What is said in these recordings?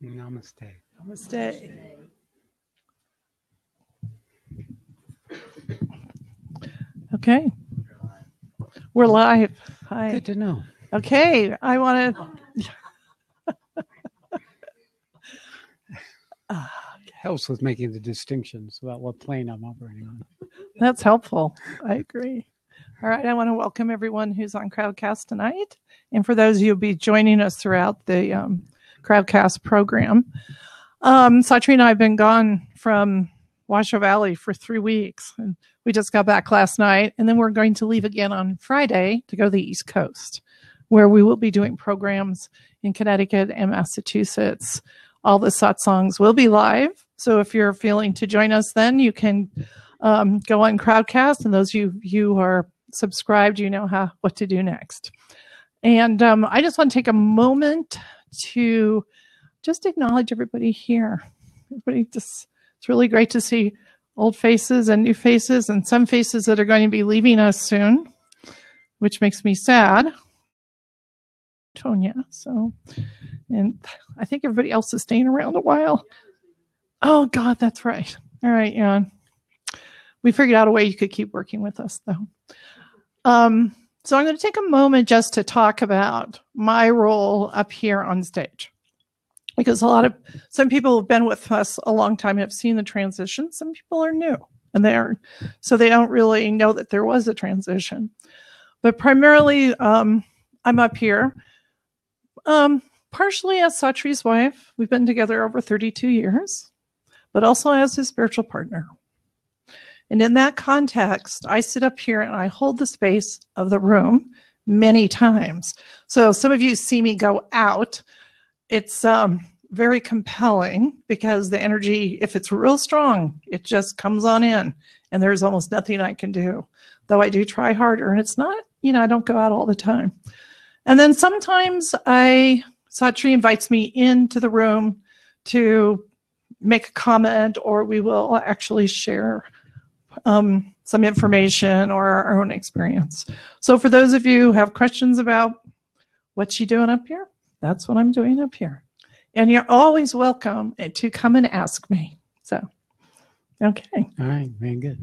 Namaste. Namaste. Okay. We're live. Hi. Good to know. Okay. I want to. Helps with making the distinctions about what plane I'm operating on. That's helpful. I agree. All right. I want to welcome everyone who's on Crowdcast tonight. And for those of you who'll be joining us throughout the Crowdcast program. Satri and I have been gone from Washoe Valley for 3 weeks. And we just got back last night. And then we're going to leave again on Friday to go to the East Coast, where we will be doing programs in Connecticut and Massachusetts. All the satsangs will be live. So if you're feeling to join us then, you can go on Crowdcast. And those of you who are subscribed, you know what to do next. And I just want to take a moment to just acknowledge everybody here. It's really great to see old faces and new faces and some faces that are going to be leaving us soon, which makes me sad. Tonya, and I think everybody else is staying around a while. Oh God, that's right. All right, Jan. We figured out a way you could keep working with us though. So I'm going to take a moment just to talk about my role up here on stage. Because some people have been with us a long time and have seen the transition. Some people are new and so they don't really know that there was a transition. But primarily, I'm up here, partially as Satri's wife. We've been together over 32 years, but also as his spiritual partner. And in that context, I sit up here and I hold the space of the room many times. So some of you see me go out. It's very compelling because the energy, if it's real strong, it just comes on in and there's almost nothing I can do. Though I do try harder and it's not, I don't go out all the time. And then sometimes Satri invites me into the room to make a comment or we will actually share some information or our own experience. So for those of you who have questions about what's she doing up here, that's what I'm doing up here. And you're always welcome to come and ask me. So, okay. All right, very good.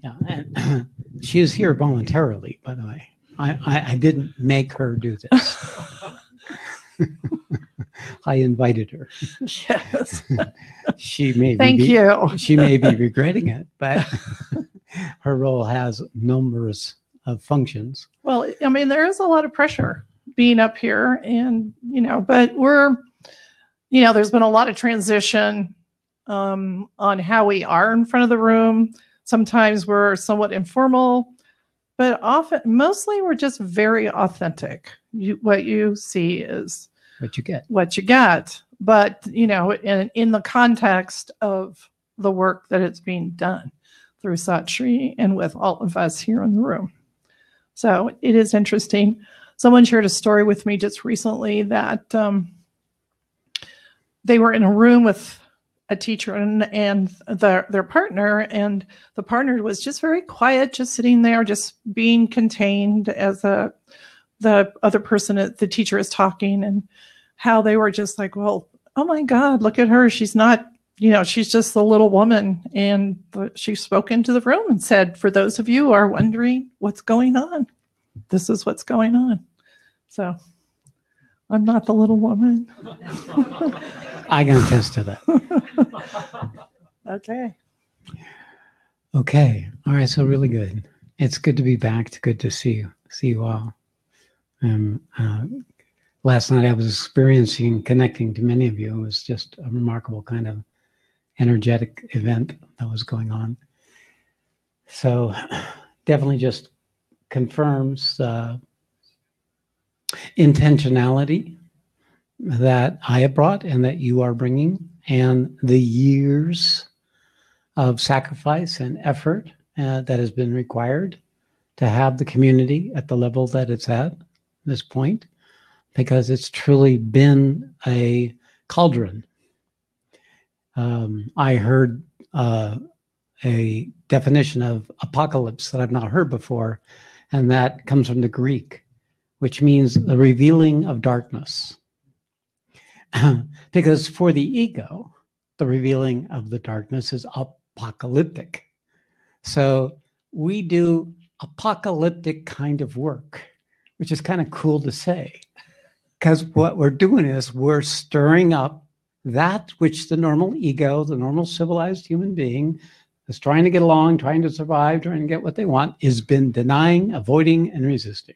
Yeah, and she is here voluntarily, by the way. I didn't make her do this. I invited her. Yes. She may Thank you. She may be regretting it, but her role has numerous functions. Well, I mean, there is a lot of pressure being up here and, but there's been a lot of transition on how we are in front of the room. Sometimes we're somewhat informal, but mostly we're just very authentic. What you see is what you get. But, in the context of the work that it's being done through Satri and with all of us here in the room. So it is interesting. Someone shared a story with me just recently that they were in a room with a teacher and their partner, and the partner was just very quiet, just sitting there, just being contained as the other person, the teacher is talking, and how they were just like, well, oh my God, look at her. She's not, she's just the little woman. And she spoke into the room and said, for those of you who are wondering what's going on, this is what's going on. So I'm not the little woman. I can attest to that. Okay. Okay. All right. So really good. It's good to be back. It's good to see you all. Last night I was connecting to many of you. It was just a remarkable kind of energetic event that was going on. So definitely just confirms intentionality that I have brought and that you are bringing, and the years of sacrifice and effort that has been required to have the community at the level that it's at this point, because it's truly been a cauldron. I heard a definition of apocalypse that I've not heard before, and that comes from the Greek, which means the revealing of darkness. Because for the ego, the revealing of the darkness is apocalyptic. So we do apocalyptic kind of work, which is kind of cool to say. Because what we're doing is we're stirring up that which the normal ego, the normal civilized human being, is trying to get along, trying to survive, trying to get what they want, has been denying, avoiding, and resisting.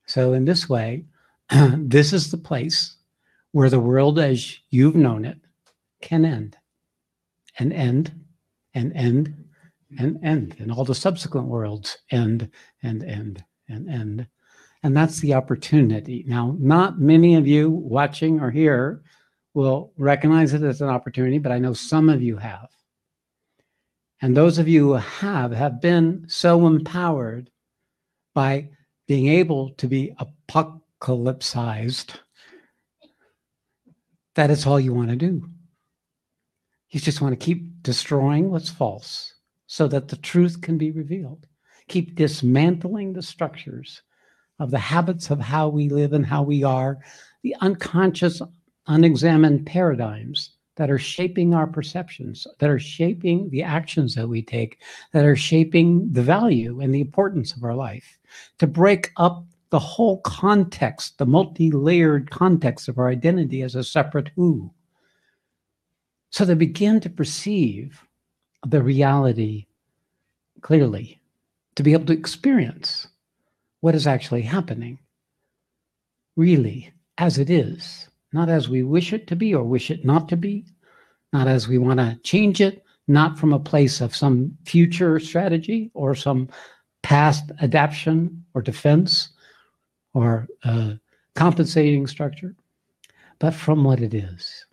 So in this way, this is the place where the world as you've known it can end, and end, and end, and end, and all the subsequent worlds end, and end, and end. And that's the opportunity. Now, not many of you watching or here will recognize it as an opportunity, but I know some of you have. And those of you who have been so empowered by being able to be apocalypsized that it's all you want to do. You just want to keep destroying what's false so that the truth can be revealed. Keep dismantling the structures of the habits of how we live and how we are, the unconscious, unexamined paradigms that are shaping our perceptions, that are shaping the actions that we take, that are shaping the value and the importance of our life. To break up the whole context, the multi-layered context of our identity as a separate who. So they begin to perceive the reality clearly, to be able to experience what is actually happening, really, as it is, not as we wish it to be or wish it not to be, not as we want to change it, not from a place of some future strategy or some past adaptation or defense or compensating structure, but from what it is.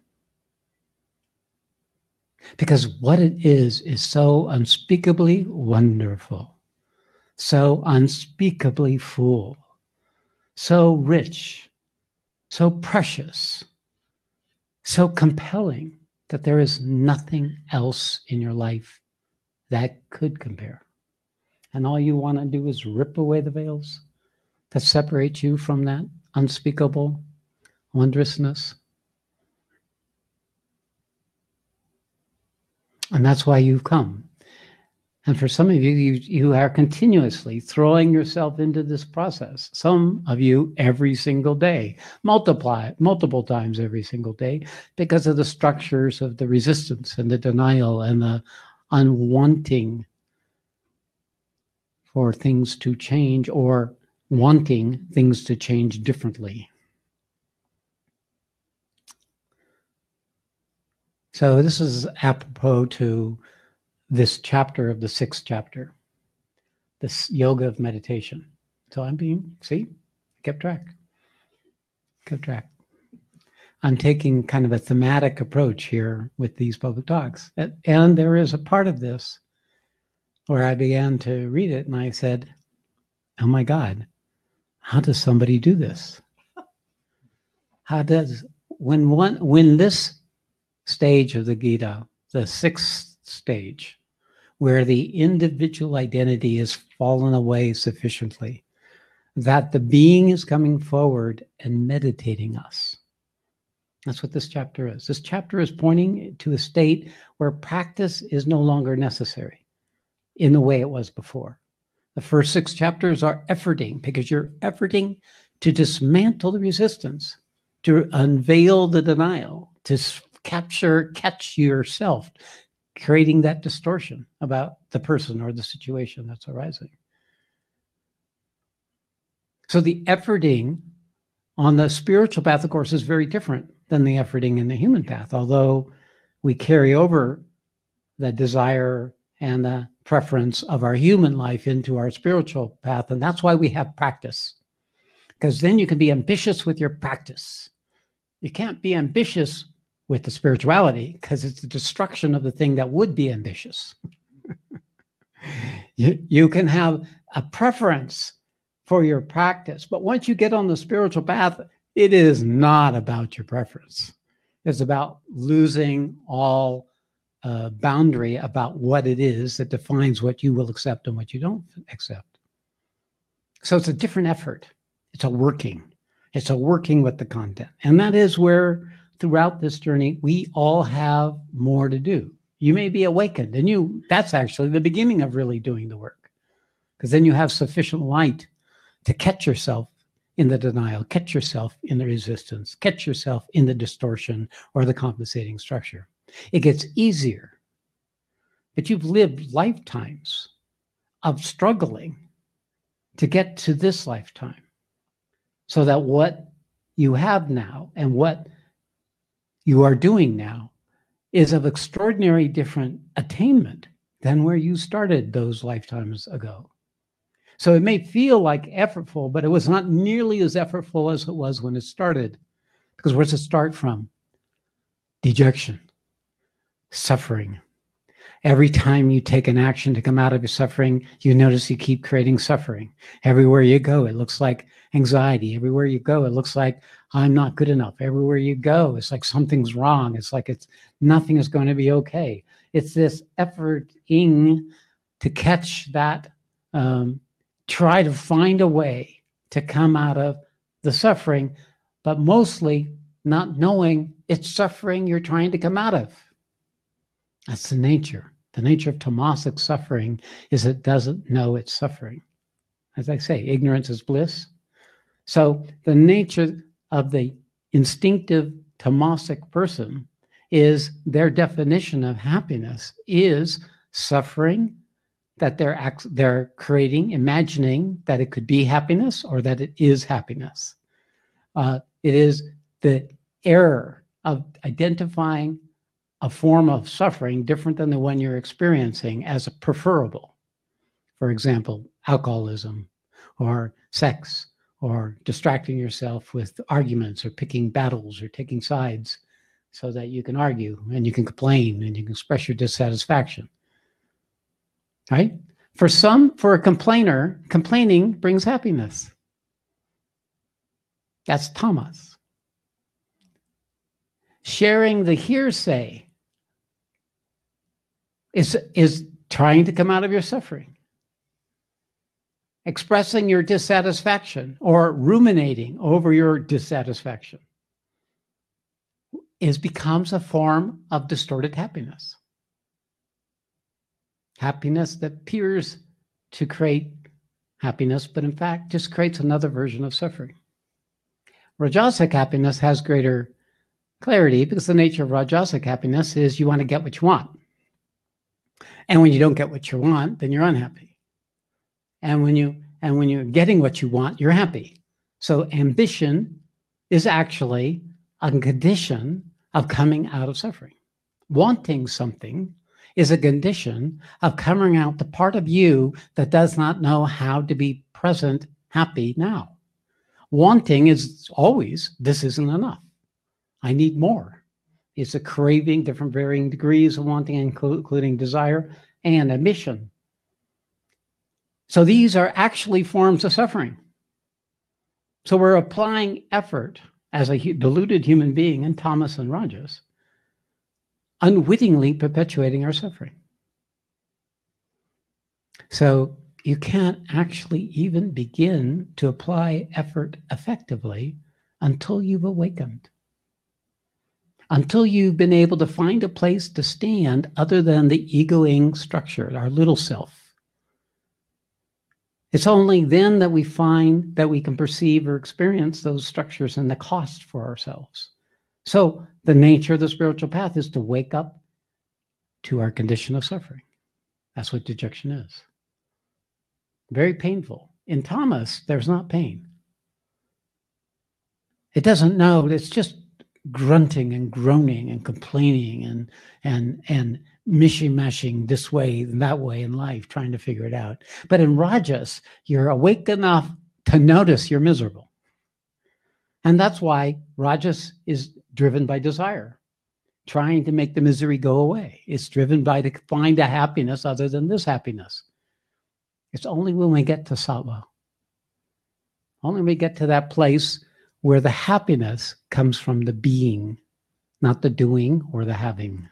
Because what it is so unspeakably wonderful, so unspeakably full, so rich, so precious, so compelling that there is nothing else in your life that could compare. And all you want to do is rip away the veils that separate you from that unspeakable wondrousness. And that's why you've come. And for some of you, you are continuously throwing yourself into this process. Some of you every single day, multiple times every single day, because of the structures of the resistance and the denial and the unwanting for things to change or wanting things to change differently. So this is apropos to this chapter of the 6th chapter, this yoga of meditation. So I'm kept track. I'm taking kind of a thematic approach here with these public talks. And there is a part of this where I began to read it and I said, oh my God, how does somebody do this? When this stage of the Gita, the 6th stage, where the individual identity has fallen away sufficiently, that the being is coming forward and meditating us. That's what this chapter is. This chapter is pointing to a state where practice is no longer necessary in the way it was before. The first 6 chapters are efforting, because you're efforting to dismantle the resistance, to unveil the denial, to catch yourself, creating that distortion about the person or the situation that's arising. So the efforting on the spiritual path, of course, is very different than the efforting in the human path, although we carry over the desire and the preference of our human life into our spiritual path. And that's why we have practice, because then you can be ambitious with your practice. You can't be ambitious with the spirituality because it's the destruction of the thing that would be ambitious. You can have a preference for your practice, but once you get on the spiritual path, it is not about your preference. It's about losing all boundary about what it is that defines what you will accept and what you don't accept. So it's a different effort. It's a working. It's a working with the content. And that is where throughout this journey, we all have more to do. You may be awakened, and that's actually the beginning of really doing the work, because then you have sufficient light to catch yourself in the denial, catch yourself in the resistance, catch yourself in the distortion or the compensating structure. It gets easier, but you've lived lifetimes of struggling to get to this lifetime, so that what you have now and what you are doing now is of extraordinary different attainment than where you started those lifetimes ago. So it may feel like effortful, but it was not nearly as effortful as it was when it started. Because where's it start from? Dejection, suffering. Every time you take an action to come out of your suffering, you notice you keep creating suffering. Everywhere you go, it looks like anxiety. Everywhere you go, it looks like I'm not good enough. Everywhere you go, it's like something's wrong. It's like nothing is going to be okay. It's this efforting to catch that, try to find a way to come out of the suffering, but mostly not knowing it's suffering you're trying to come out of. That's the nature. The nature of tamasic suffering is it doesn't know it's suffering. As I say, ignorance is bliss. So the nature of the instinctive tamasic person is their definition of happiness is suffering that they're creating, imagining that it could be happiness or that it is happiness. It is the error of identifying a form of suffering different than the one you're experiencing as a preferable. For example, alcoholism or sex or distracting yourself with arguments or picking battles or taking sides so that you can argue and you can complain and you can express your dissatisfaction. Right? For a complainer, complaining brings happiness. That's tamas. Sharing the hearsay is trying to come out of your suffering. Expressing your dissatisfaction or ruminating over your dissatisfaction becomes a form of distorted happiness. Happiness that appears to create happiness, but in fact just creates another version of suffering. Rajasic happiness has greater clarity because the nature of Rajasic happiness is you want to get what you want. And when you don't get what you want, then you're unhappy. And when you're getting what you want, you're happy. So ambition is actually a condition of coming out of suffering. Wanting something is a condition of coming out the part of you that does not know how to be present, happy now. Wanting is always, this isn't enough. I need more. It's a craving, different varying degrees of wanting, including desire and ambition. So these are actually forms of suffering. So we're applying effort as a deluded human being in tamas and rajas, unwittingly perpetuating our suffering. So you can't actually even begin to apply effort effectively until you've awakened. Until you've been able to find a place to stand other than the egoing structure, our little self. It's only then that we find that we can perceive or experience those structures and the cost for ourselves. So the nature of the spiritual path is to wake up to our condition of suffering. That's what dejection is. Very painful. In tamas, there's not pain. It doesn't know, it's just grunting and groaning and complaining and mishing-mashing this way and that way in life, trying to figure it out. But in rajas, you're awake enough to notice you're miserable. And that's why rajas is driven by desire, trying to make the misery go away. It's driven by to find a happiness other than this happiness. It's only when we get to sattva, only when we get to that place where the happiness comes from the being, not the doing or the having,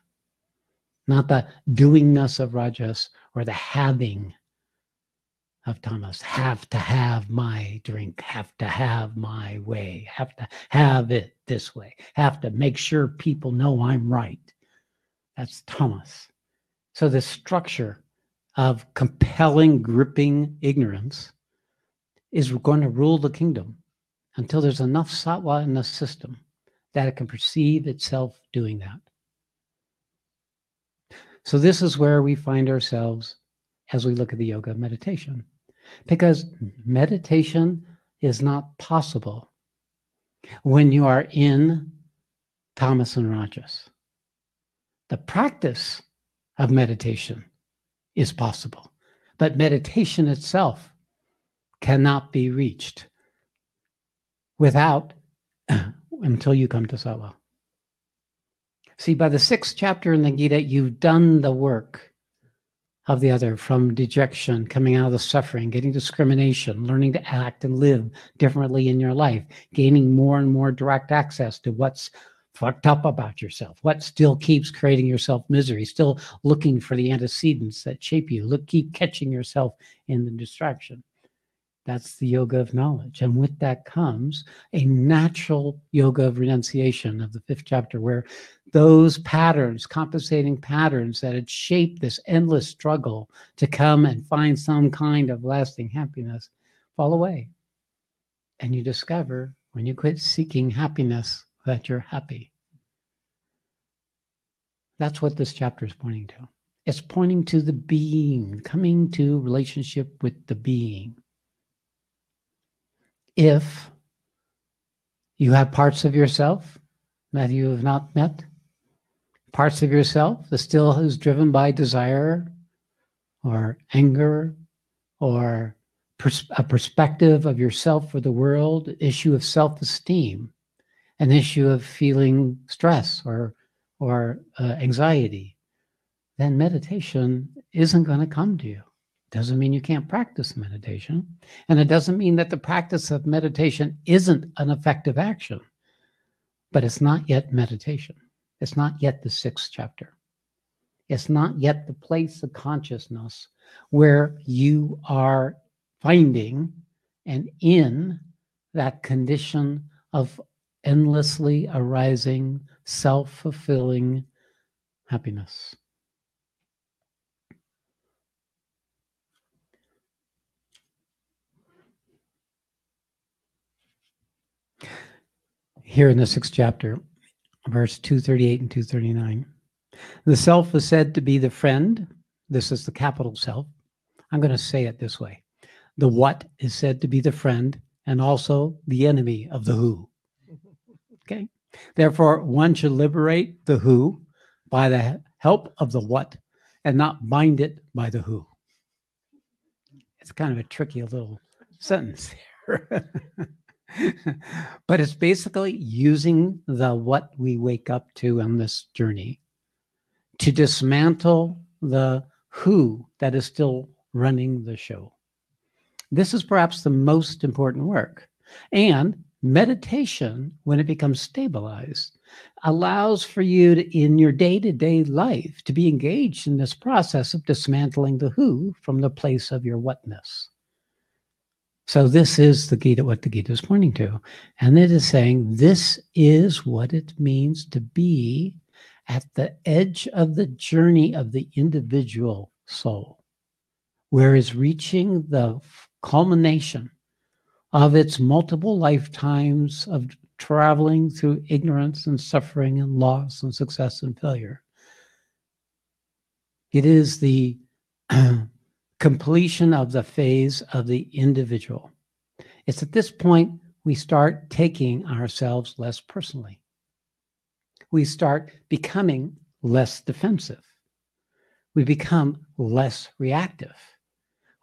not the doingness of rajas or the having of tamas. Have to have my drink, have to have my way, have to have it this way, have to make sure people know I'm right. That's tamas. So the structure of compelling, gripping ignorance is going to rule the kingdom until there's enough sattva in the system that it can perceive itself doing that. So this is where we find ourselves as we look at the yoga of meditation, because meditation is not possible when you are in tamas and rajas. The practice of meditation is possible, but meditation itself cannot be reached without until you come to sattva. See, by the 6th chapter in the Gita, you've done the work of the other, from dejection, coming out of the suffering, getting discrimination, learning to act and live differently in your life, gaining more and more direct access to what's fucked up about yourself, what still keeps creating yourself misery, still looking for the antecedents that shape you, keep catching yourself in the distraction. That's the yoga of knowledge. And with that comes a natural yoga of renunciation of the 5th chapter, where those patterns, compensating patterns that had shaped this endless struggle to come and find some kind of lasting happiness fall away. And you discover, when you quit seeking happiness, that you're happy. That's what this chapter is pointing to. It's pointing to the being, coming to relationship with the being. If you have parts of yourself that you have not met, parts of yourself that still is driven by desire or anger or a perspective of yourself or the world, issue of self-esteem, an issue of feeling stress or anxiety, then meditation isn't going to come to you. Doesn't mean you can't practice meditation. And it doesn't mean that the practice of meditation isn't an effective action. But it's not yet meditation. It's not yet the 6th chapter. It's not yet the place of consciousness where you are finding and in that condition of endlessly arising, self-fulfilling happiness. Here in the 6th chapter, verse 238 and 239, the self is said to be the friend. This is the capital self. I'm going to say it this way. The what is said to be the friend and also the enemy of the who. Okay? Therefore, one should liberate the who by the help of the what and not bind it by the who. It's kind of a tricky little sentence here. But it's basically using the what we wake up to on this journey to dismantle the who that is still running the show. This is perhaps the most important work. And meditation, when it becomes stabilized, allows for you to, in your day-to-day life, to be engaged in this process of dismantling the who from the place of your whatness. So this is the Gita, what the Gita is pointing to. And it is saying this is what it means to be at the edge of the journey of the individual soul, where it's reaching the culmination of its multiple lifetimes of traveling through ignorance and suffering and loss and success and failure. It is the completion of the phase of the individual. It's at this point we start taking ourselves less personally. We start becoming less defensive. We become less reactive.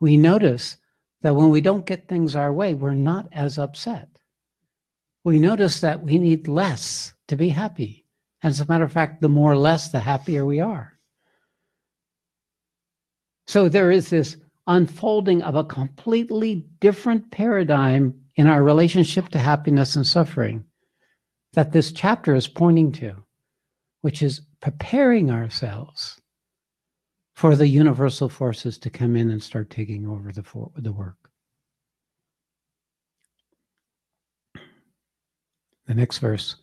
We notice that when we don't get things our way, we're not as upset. We notice that we need less to be happy. As a matter of fact, the more less, the happier we are. So there is this unfolding of a completely different paradigm in our relationship to happiness and suffering that this chapter is pointing to, which is preparing ourselves for the universal forces to come in and start taking over the work. The next verse,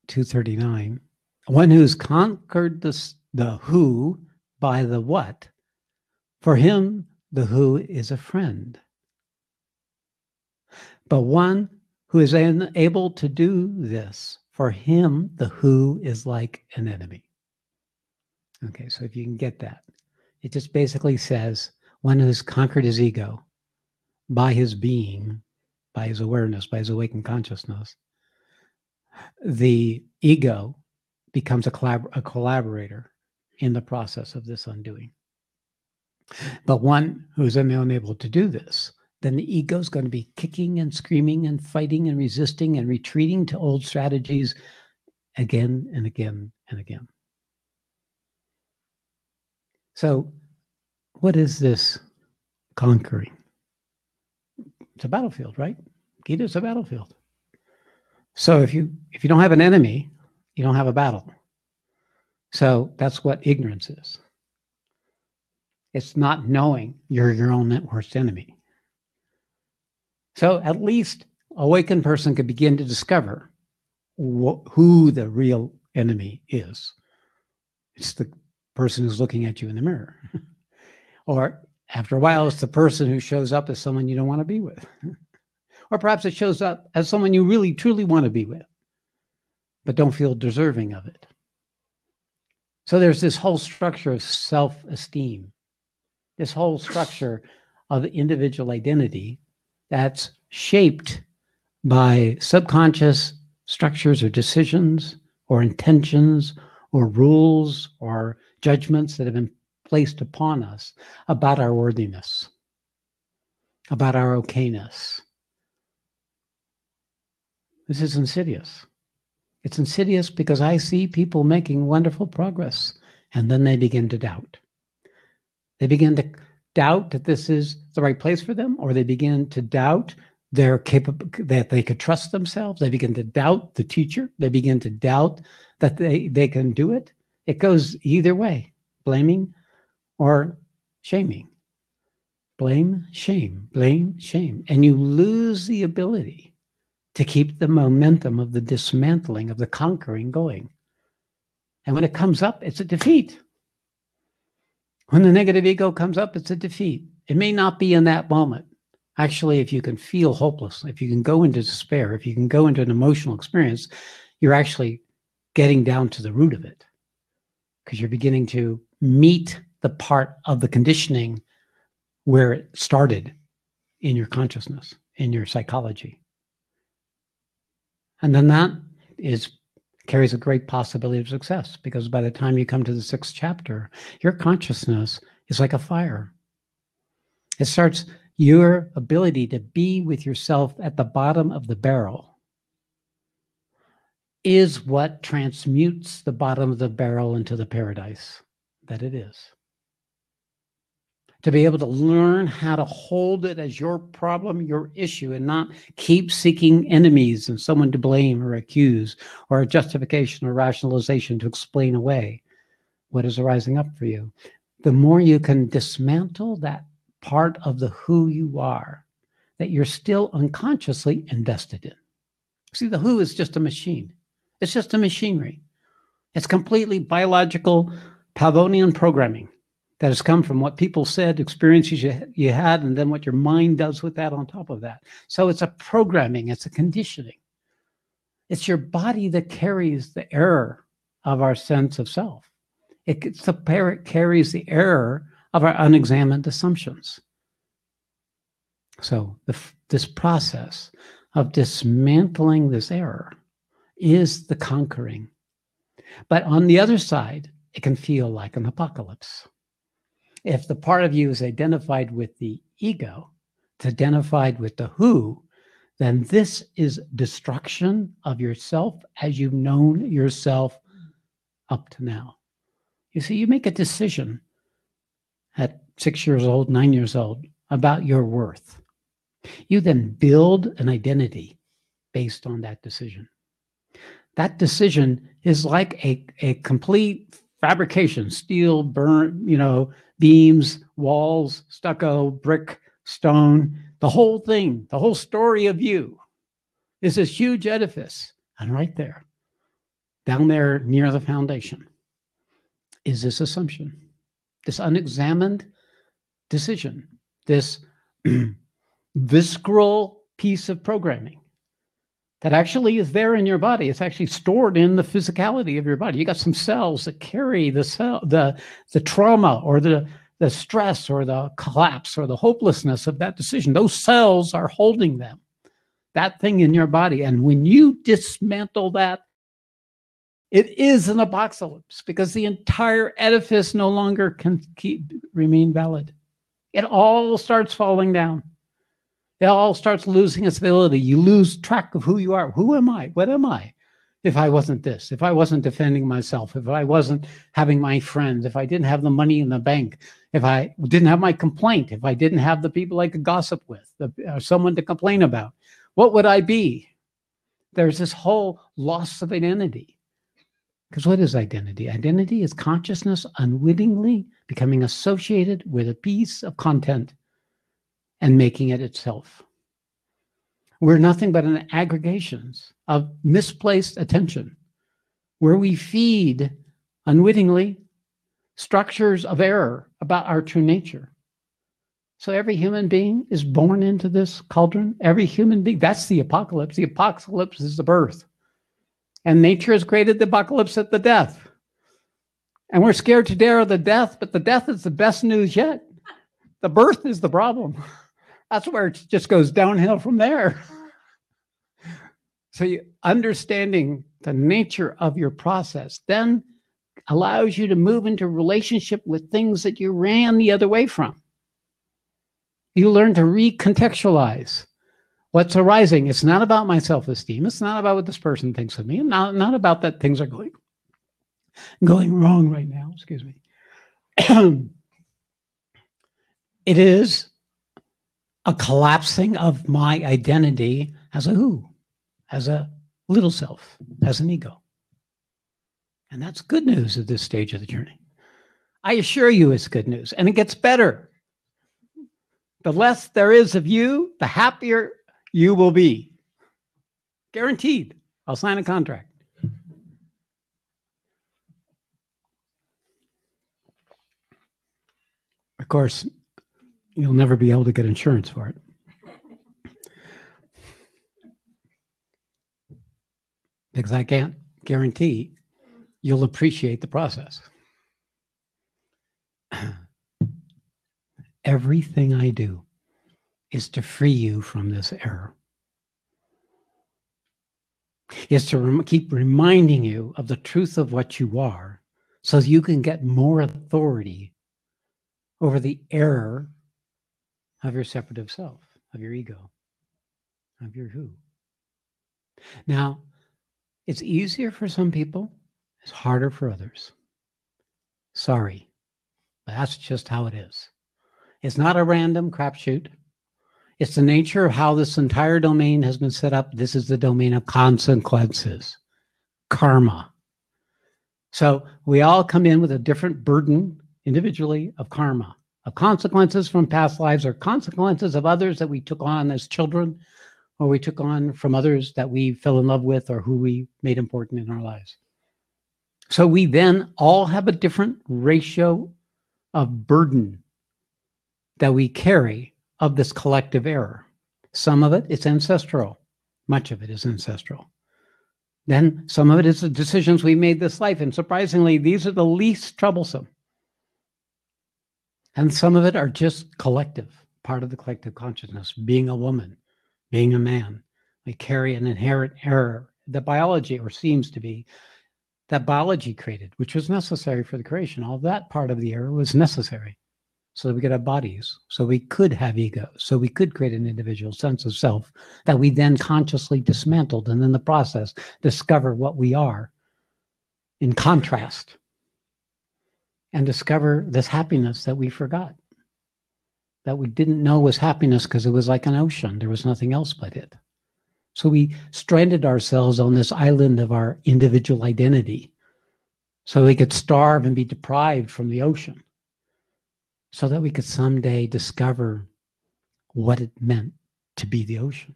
239. One who's conquered the who by the what, for him the who is a friend. But one who is unable to do this, for him the who is like an enemy. Okay, so if you can get that, it just basically says one who's conquered his ego by his being, by his awareness, by his awakened consciousness, the ego becomes a collaborator in the process of this undoing. But one who's unable to do this, then the ego is going to be kicking and screaming and fighting and resisting and retreating to old strategies again and again and again. So what is this conquering? It's a battlefield, right? Gita is a battlefield. So if you don't have an enemy, you don't have a battle. So that's what ignorance is. It's not knowing you're your own worst enemy. So at least an awakened person could begin to discover who the real enemy is. It's the person who's looking at you in the mirror. Or after a while, it's the person who shows up as someone you don't want to be with. Or perhaps it shows up as someone you really, truly want to be with, but don't feel deserving of it. So there's this whole structure of self-esteem, this whole structure of individual identity that's shaped by subconscious structures or decisions or intentions or rules or judgments that have been placed upon us about our worthiness, about our okayness. This is insidious. It's insidious because I see people making wonderful progress, and then they begin to doubt. They begin to doubt that this is the right place for them, or they begin to doubt that they could trust themselves. They begin to doubt the teacher. They begin to doubt that they can do it. It goes either way, blaming or shaming. Blame, shame, blame, shame. And you lose the ability to keep the momentum of the dismantling, of the conquering going. And when it comes up, it's a defeat. When the negative ego comes up, it's a defeat. It may not be in that moment. Actually, if you can feel hopeless, if you can go into despair, if you can go into an emotional experience, you're actually getting down to the root of it, because you're beginning to meet the part of the conditioning where it started in your consciousness, in your psychology. And then that carries a great possibility of success, because by the time you come to the 6th chapter, your consciousness is like a fire. It starts your ability to be with yourself at the bottom of the barrel is what transmutes the bottom of the barrel into the paradise that it is. To be able to learn how to hold it as your problem, your issue, and not keep seeking enemies and someone to blame or accuse or a justification or rationalization to explain away what is arising up for you. The more you can dismantle that part of the who you are that you're still unconsciously invested in. See, the who is just a machine. It's just a machinery. It's completely biological Pavlovian programming that has come from what people said, experiences you had, and then what your mind does with that on top of that. So it's a programming, it's a conditioning. It's your body that carries the error of our sense of self. It carries the error of our unexamined assumptions. So this process of dismantling this error is the conquering. But on the other side, it can feel like an apocalypse. If the part of you is identified with the ego, it's identified with the who, then this is destruction of yourself as you've known yourself up to now. You see, you make a decision at 6 years old, 9 years old about your worth. You then build an identity based on that decision. That decision is like a complete fabrication, steel, burn, beams, walls, stucco, brick, stone, the whole thing, the whole story of you is this huge edifice. And right there, down there near the foundation, is this assumption, this unexamined decision, this visceral piece of programming that actually is there in your body. It's actually stored in the physicality of your body. You got some cells that carry the trauma or the stress or the collapse or the hopelessness of that decision. Those cells are holding them, that thing in your body. And when you dismantle that, it is an apocalypse because the entire edifice no longer can remain valid. It all starts falling down. It all starts losing its ability. You lose track of who you are. Who am I? What am I? If I wasn't this, if I wasn't defending myself, if I wasn't having my friends, if I didn't have the money in the bank, if I didn't have my complaint, if I didn't have the people I could gossip with, someone to complain about, what would I be? There's this whole loss of identity. Because what is identity? Identity is consciousness unwittingly becoming associated with a piece of content and making it itself. We're nothing but an aggregations of misplaced attention where we feed unwittingly structures of error about our true nature. So every human being is born into this cauldron. Every human being, that's the apocalypse. The apocalypse is the birth. And nature has created the apocalypse at the death. And we're scared to death of the death, but the death is the best news yet. The birth is the problem. That's where it just goes downhill from there. So understanding the nature of your process then allows you to move into relationship with things that you ran the other way from. You learn to recontextualize what's arising. It's not about my self-esteem. It's not about what this person thinks of me. Not about that things are going wrong right now. Excuse me. It is a collapsing of my identity as a who, as a little self, as an ego. And that's good news at this stage of the journey. I assure you it's good news. And it gets better. The less there is of you, the happier you will be. Guaranteed. I'll sign a contract. Of course, you'll never be able to get insurance for it. Because I can't guarantee you'll appreciate the process. Everything I do is to free you from this error. Is to keep reminding you of the truth of what you are so you can get more authority over the error of your separative self, of your ego, of your who. Now, it's easier for some people, it's harder for others. Sorry, but that's just how it is. It's not a random crapshoot. It's the nature of how this entire domain has been set up. This is the domain of consequences, karma. So we all come in with a different burden individually of karma, of consequences from past lives or consequences of others that we took on as children or we took on from others that we fell in love with or who we made important in our lives. So we then all have a different ratio of burden that we carry of this collective error. Some of it is ancestral. Much of it is ancestral. Then some of it is the decisions we made this life. And surprisingly, these are the least troublesome. And some of it are just collective, part of the collective consciousness. Being a woman, being a man, we carry an inherent error that biology, or seems to be, that biology created, which was necessary for the creation. All that part of the error was necessary so that we could have bodies, so we could have egos, so we could create an individual sense of self that we then consciously dismantled and in the process discover what we are in contrast and discover this happiness that we forgot, that we didn't know was happiness because it was like an ocean. There was nothing else but it. So we stranded ourselves on this island of our individual identity so we could starve and be deprived from the ocean, so that we could someday discover what it meant to be the ocean.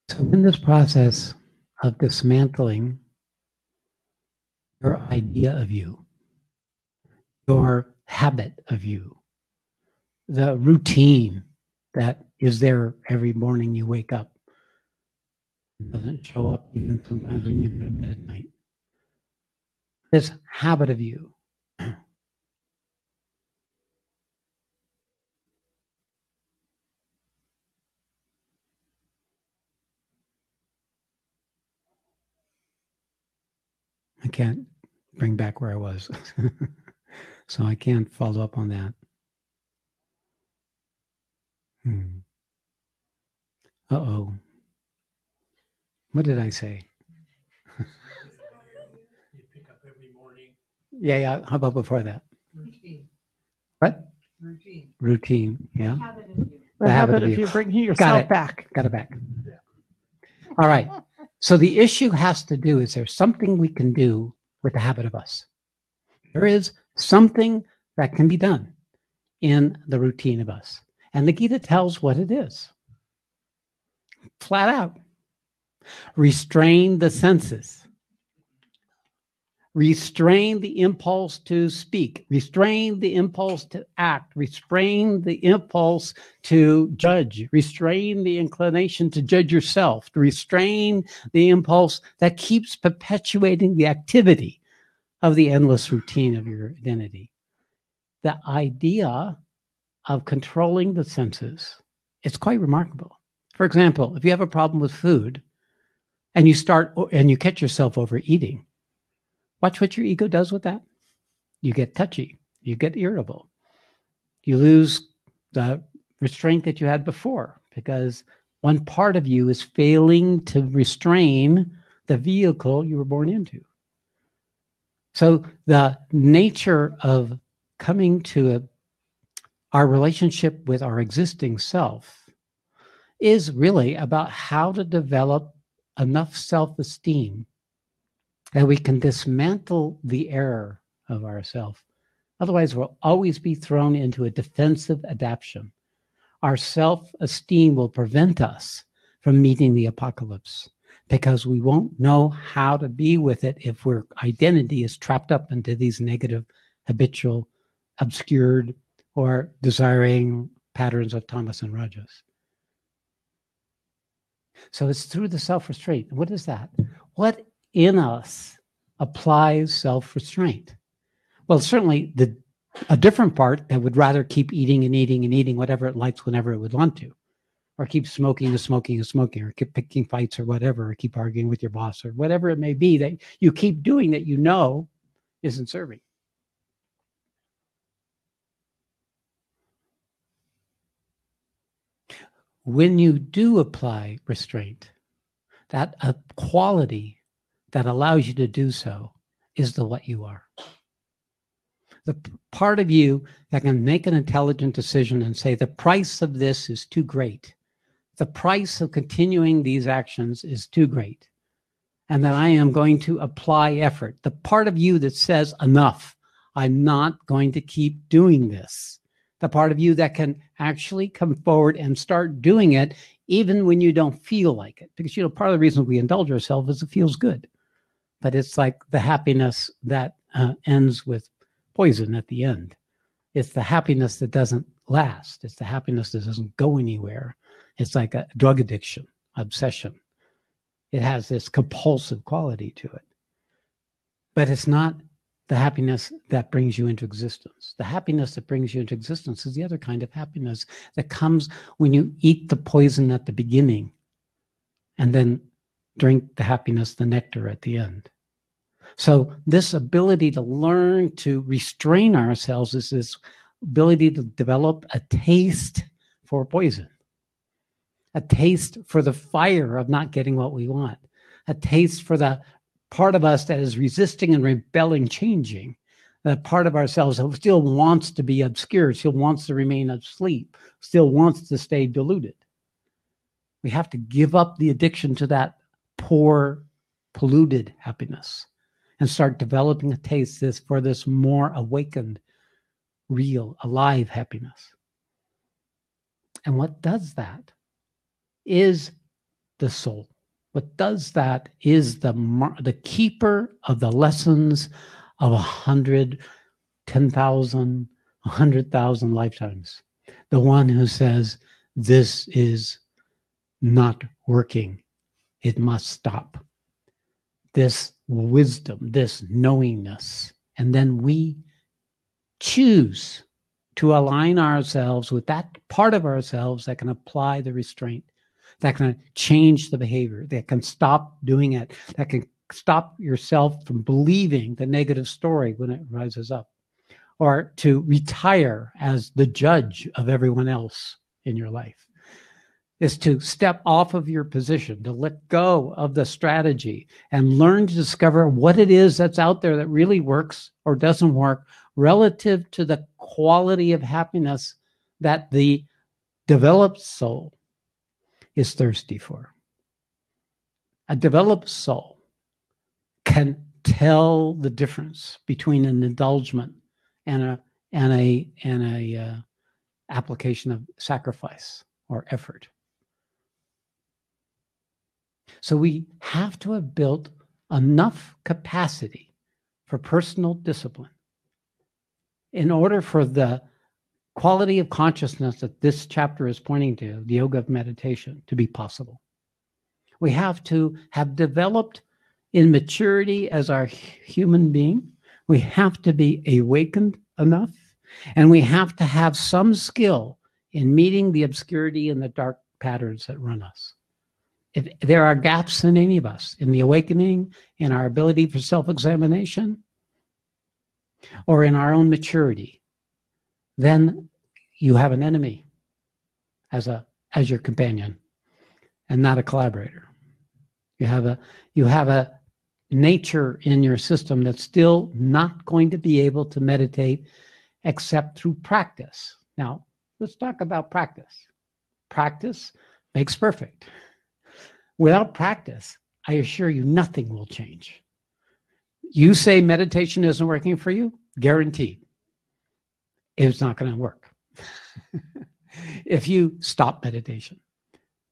So in this process of dismantling your idea of you, your habit of you, the routine that is there every morning you wake up, doesn't show up even sometimes when you go to bed at night. This habit of you. I can't bring back where I was. So I can't follow up on that. Uh-oh. What did I say? You pick up every morning. Yeah. How about before that? Routine. What? Routine. Routine. Yeah. The habit of you bringing yourself back. Got it back. All right. So the issue has to do, is there something we can do with the habit of us? There is something that can be done in the routine of us. And the Gita tells what it is. Flat out. Restrain the senses. Restrain the impulse to speak. Restrain the impulse to act. Restrain the impulse to judge. Restrain the inclination to judge yourself. Restrain the impulse that keeps perpetuating the activity of the endless routine of your identity. The idea of controlling the senses, it's quite remarkable. For example, if you have a problem with food and you catch yourself overeating, watch what your ego does with that. You get touchy, you get irritable, you lose the restraint that you had before, because one part of you is failing to restrain the vehicle you were born into. So the nature of coming to our relationship with our existing self is really about how to develop enough self-esteem that we can dismantle the error of ourself. Otherwise, we'll always be thrown into a defensive adaptation. Our self-esteem will prevent us from meeting the apocalypse, because we won't know how to be with it if our identity is trapped up into these negative, habitual, obscured, or desiring patterns of tamas and rajas. So it's through the self-restraint. What is that? What in us applies self-restraint? Well, certainly a different part that would rather keep eating and eating and eating whatever it likes whenever it would want to, or keep smoking and smoking and smoking, or keep picking fights or whatever, or keep arguing with your boss or whatever it may be that you keep doing that you know isn't serving. When you do apply restraint, that a quality that allows you to do so is the what you are. The part of you that can make an intelligent decision and say, the price of this is too great. The price of continuing these actions is too great. And that I am going to apply effort. The part of you that says, enough, I'm not going to keep doing this. The part of you that can actually come forward and start doing it even when you don't feel like it. Because, part of the reason we indulge ourselves is it feels good. But it's like the happiness that ends with poison at the end. It's the happiness that doesn't last. It's the happiness that doesn't go anywhere. It's like a drug addiction, obsession. It has this compulsive quality to it. But it's not the happiness that brings you into existence. The happiness that brings you into existence is the other kind of happiness that comes when you eat the poison at the beginning and then drink the happiness, the nectar at the end. So this ability to learn to restrain ourselves is this ability to develop a taste for poison, a taste for the fire of not getting what we want, a taste for the part of us that is resisting and rebelling, changing, that part of ourselves that still wants to be obscure, still wants to remain asleep, still wants to stay diluted. We have to give up the addiction to that poor, polluted happiness and start developing a taste for this more awakened, real, alive happiness. And what does that is the soul. What does that is the keeper of the lessons of 100, 10,000, 100,000 lifetimes. The one who says, this is not working. It must stop. This wisdom, this knowingness. And then we choose to align ourselves with that part of ourselves that can apply the restraint, that can change the behavior, that can stop doing it, that can stop yourself from believing the negative story when it rises up, or to retire as the judge of everyone else in your life. Is to step off of your position, to let go of the strategy and learn to discover what it is that's out there that really works or doesn't work relative to the quality of happiness that the developed soul is thirsty for. A developed soul can tell the difference between an indulgence and a application of sacrifice or effort. So we have to have built enough capacity for personal discipline in order for the quality of consciousness that this chapter is pointing to, the yoga of meditation, to be possible. We have to have developed in maturity as our human being. We have to be awakened enough, and we have to have some skill in meeting the obscurity and the dark patterns that run us. If there are gaps in any of us, in the awakening, in our ability for self-examination, or in our own maturity, then you have an enemy as your companion and not a collaborator. You have a nature in your system that's still not going to be able to meditate except through practice. Now, let's talk about practice. Practice makes perfect. Without practice, I assure you, nothing will change. You say meditation isn't working for you, guaranteed. It's not going to work if you stop meditation.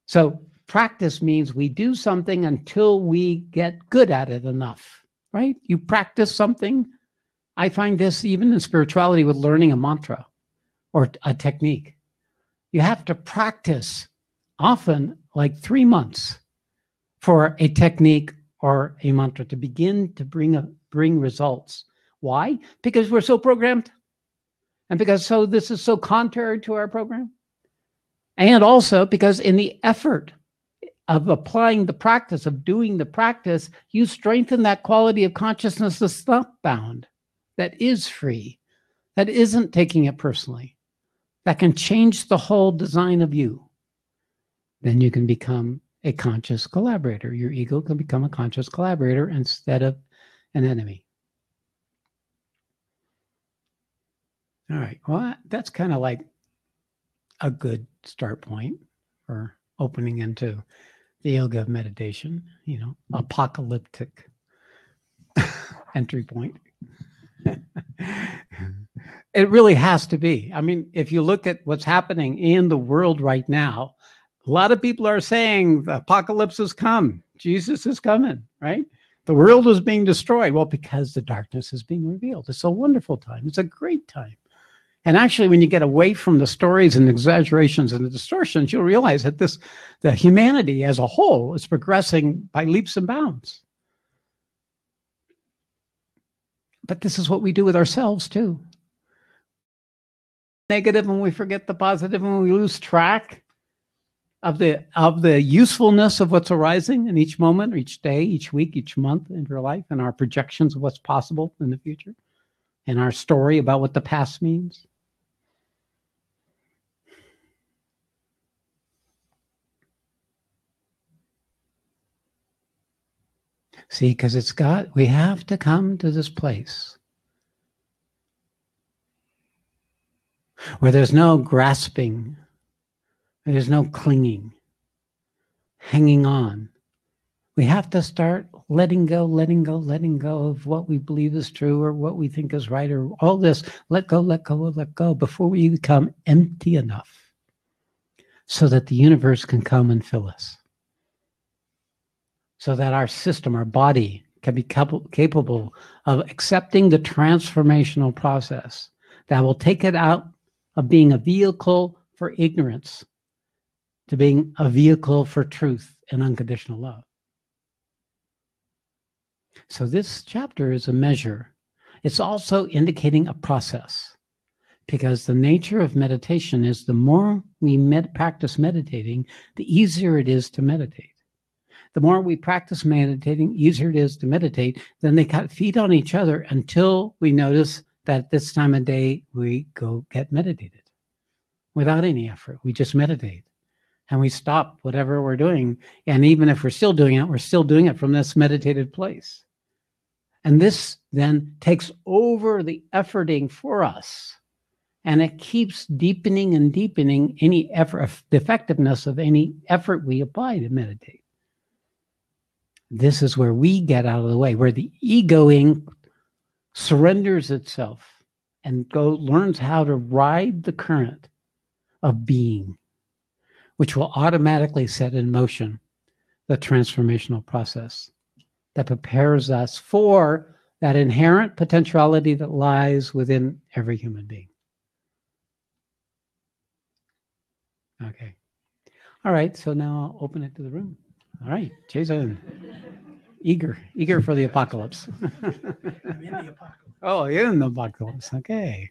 So practice means we do something until we get good at it enough, right? You practice something. I find this even in spirituality with learning a mantra or a technique. You have to practice often like 3 months for a technique or a mantra to begin to bring results. Why? Because we're so programmed, and because this is so contrary to our program, and also because in the effort of applying the practice, of doing the practice, you strengthen that quality of consciousness that's not bound, that is free, that isn't taking it personally, that can change the whole design of you. Then you can become a conscious collaborator. Your ego can become a conscious collaborator instead of an enemy. All right. Well, that's kind of like a good start point for opening into the yoga of meditation, apocalyptic entry point. It really has to be. I mean, if you look at what's happening in the world right now, a lot of people are saying the apocalypse has come. Jesus is coming, right? The world is being destroyed. Well, because the darkness is being revealed. It's a wonderful time. It's a great time. And actually, when you get away from the stories and exaggerations and the distortions, you'll realize that the humanity as a whole is progressing by leaps and bounds. But this is what we do with ourselves too. Negative, and we forget the positive, and we lose track of the usefulness of what's arising in each moment, or each day, each week, each month in your life, and our projections of what's possible in the future, and our story about what the past means. See, because we have to come to this place where there's no grasping, there's no clinging, hanging on. We have to start letting go of what we believe is true or what we think is right or all this. Let go before we become empty enough so that the universe can come and fill us. So that our system, our body, can be capable of accepting the transformational process that will take it out of being a vehicle for ignorance to being a vehicle for truth and unconditional love. So this chapter is a measure. It's also indicating a process, because the nature of meditation is the more we practice meditating, the easier it is to meditate. The more we practice meditating, easier it is to meditate. Then they feed on each other until we notice that this time of day we go get meditated without any effort. We just meditate and we stop whatever we're doing. And even if we're still doing it, we're still doing it from this meditated place. And this then takes over the efforting for us. And it keeps deepening and deepening any effort, the effectiveness of any effort we apply to meditate. This is where we get out of the way, where the egoing surrenders itself and learns how to ride the current of being, which will automatically set in motion the transformational process that prepares us for that inherent potentiality that lies within every human being. Okay. All right, so now I'll open it to the room. All right, Jason. Eager for the apocalypse. I'm in the apocalypse. Oh, you're in the apocalypse. Okay.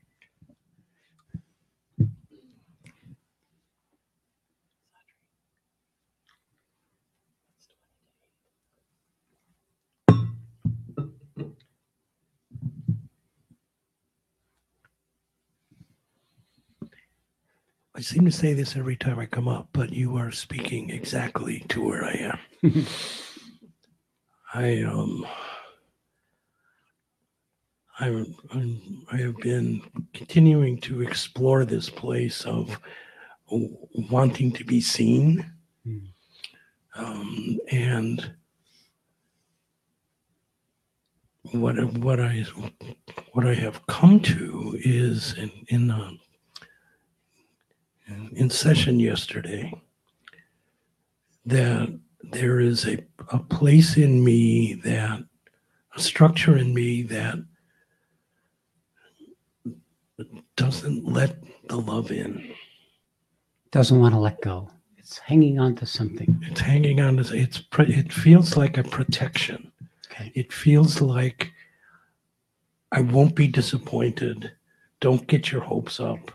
I seem to say this every time I come up, but you are speaking exactly to where I am. I have been continuing to explore this place of wanting to be seen, and what I have come to is in session yesterday that there is a place in me, that a structure in me that doesn't let the love in. Doesn't want to let go. It's hanging on to something. It's hanging on to, it feels like a protection. Okay. It feels like I won't be disappointed. Don't get your hopes up.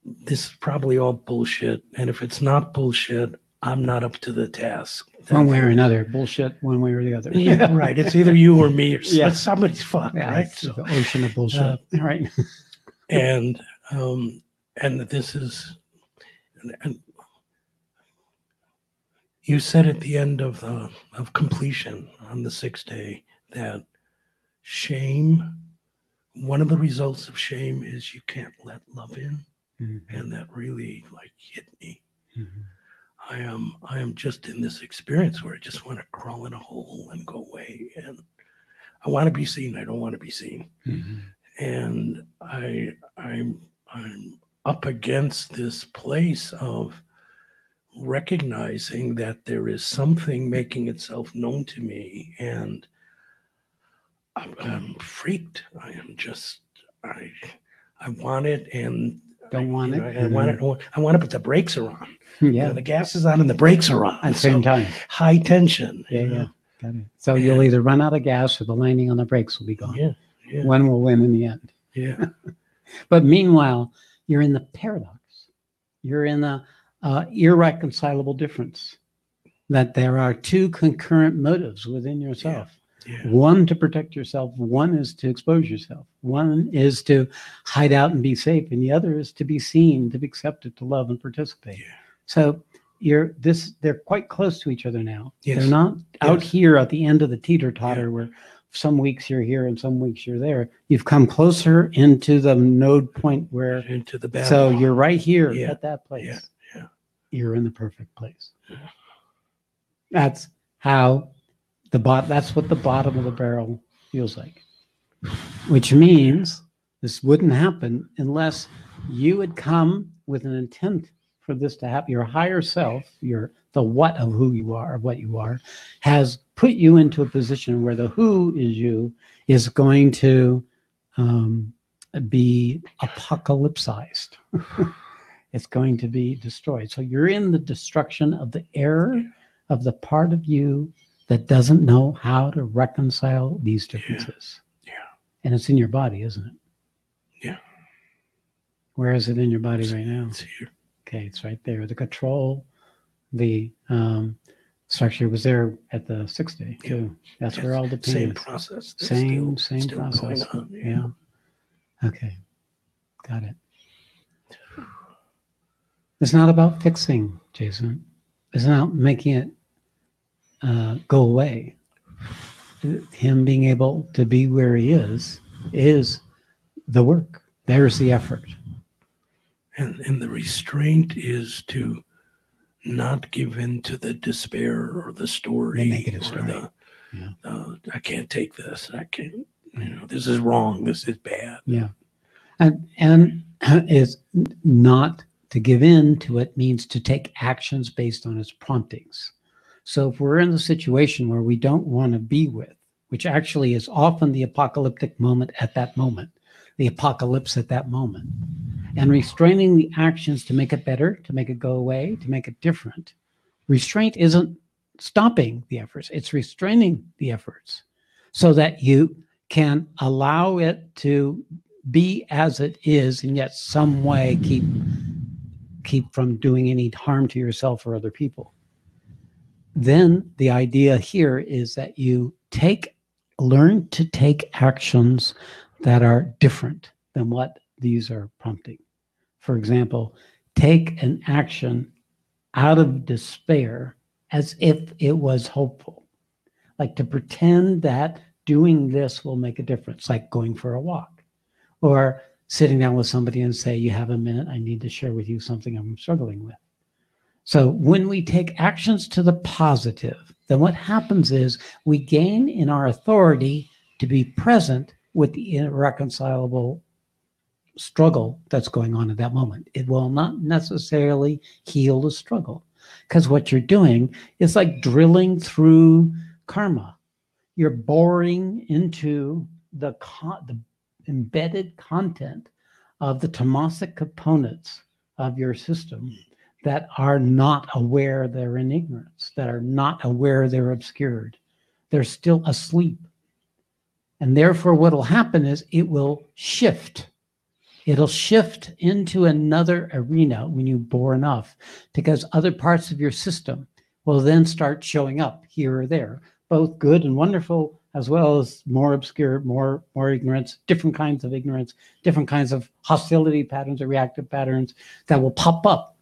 This is probably all bullshit. And if it's not bullshit, I'm not up to the task. One way or another. Bullshit, one way or the other. Yeah, right. It's either you or me or Yeah. somebody's fucked, Yeah, right? it's the ocean of bullshit. Right. And this is, and you said at the end of completion on the 6th day that shame, one of the results of shame is you can't let love in. Mm-hmm. And that really hit me. Mm-hmm. I am just in this experience where I just want to crawl in a hole and go away. And I want to be seen. I don't want to be seen. Mm-hmm. And I'm up against this place of recognizing that there is something making itself known to me, and I'm freaked. I am just I want it and don't want it. I want it. I want it, but the brakes are on. Yeah, the gas is on and the brakes are on at the same time. High tension. Yeah. Got it. So you'll either run out of gas or the landing on the brakes will be gone. Yeah. One will win in the end. Yeah. But meanwhile, you're in the paradox. You're in the irreconcilable difference that there are two concurrent motives within yourself. Yeah. One to protect yourself. One is to expose yourself. One is to hide out and be safe. And the other is to be seen, to be accepted, to love and participate. Yeah. So they're quite close to each other now. Yes. They're not out Yes. here at the end of the teeter-totter where some weeks you're here and some weeks you're there. You've come closer into the node point where Into the battle. so you're right here Yeah. at that place. Yeah. You're in the perfect place. That's how that's what the bottom of the barrel feels like. Which means this wouldn't happen unless you had come with an intent for this to happen. Your higher self, the what of who you are, of what you are, has put you into a position where the who is you is going to be apocalypsized. It's going to be destroyed. So you're in the destruction of the error of the part of you that doesn't know how to reconcile these differences. Yeah. And it's in your body, isn't it? Yeah. Where is it in your body right now? It's here. Okay, it's right there. The control, the structure was there at the 6th day too. That's where all the pain Same is. process. It's Same still process. going on. Yeah. Okay. Got it. It's not about fixing, Jason. It's not making it go away. Him being able to be where he is the work. There's the effort. And the restraint is to not give in to the despair or the story. The negative or story. I can't take this. I can't, this is wrong. This is bad. Yeah. And is not to give in to it means to take actions based on its promptings. So if we're in the situation where we don't want to be with, which actually is often the apocalyptic moment at that moment, the apocalypse at that moment, and restraining the actions to make it better, to make it go away, to make it different. Restraint isn't stopping the efforts, it's restraining the efforts so that you can allow it to be as it is and yet some way keep from doing any harm to yourself or other people. Then the idea here is that you learn to take actions that are different than what these are prompting. For example, take an action out of despair as if it was hopeful. Like to pretend that doing this will make a difference, like going for a walk or sitting down with somebody and say, you have a minute, I need to share with you something I'm struggling with. So when we take actions to the positive, then what happens is we gain in our authority to be present with the irreconcilable struggle that's going on at that moment. It will not necessarily heal the struggle because what you're doing is like drilling through karma. You're boring into the embedded content of the tamasic components of your system that are not aware they're in ignorance, that are not aware they're obscured. They're still asleep. And therefore what will happen is it will shift. It'll shift into another arena when you bore enough because other parts of your system will then start showing up here or there, both good and wonderful, as well as more obscure, more ignorance, different kinds of ignorance, different kinds of hostility patterns or reactive patterns that will pop up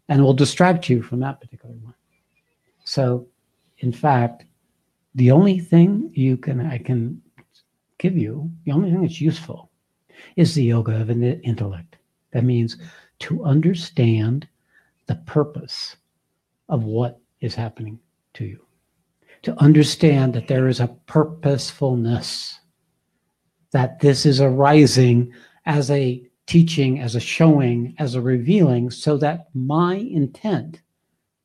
and will distract you from that particular one. So, in fact, the only thing I can give you, the only thing that's useful is the yoga of an intellect. That means to understand the purpose of what is happening to you. To understand that there is a purposefulness, that this is arising as a teaching, as a showing, as a revealing, so that my intent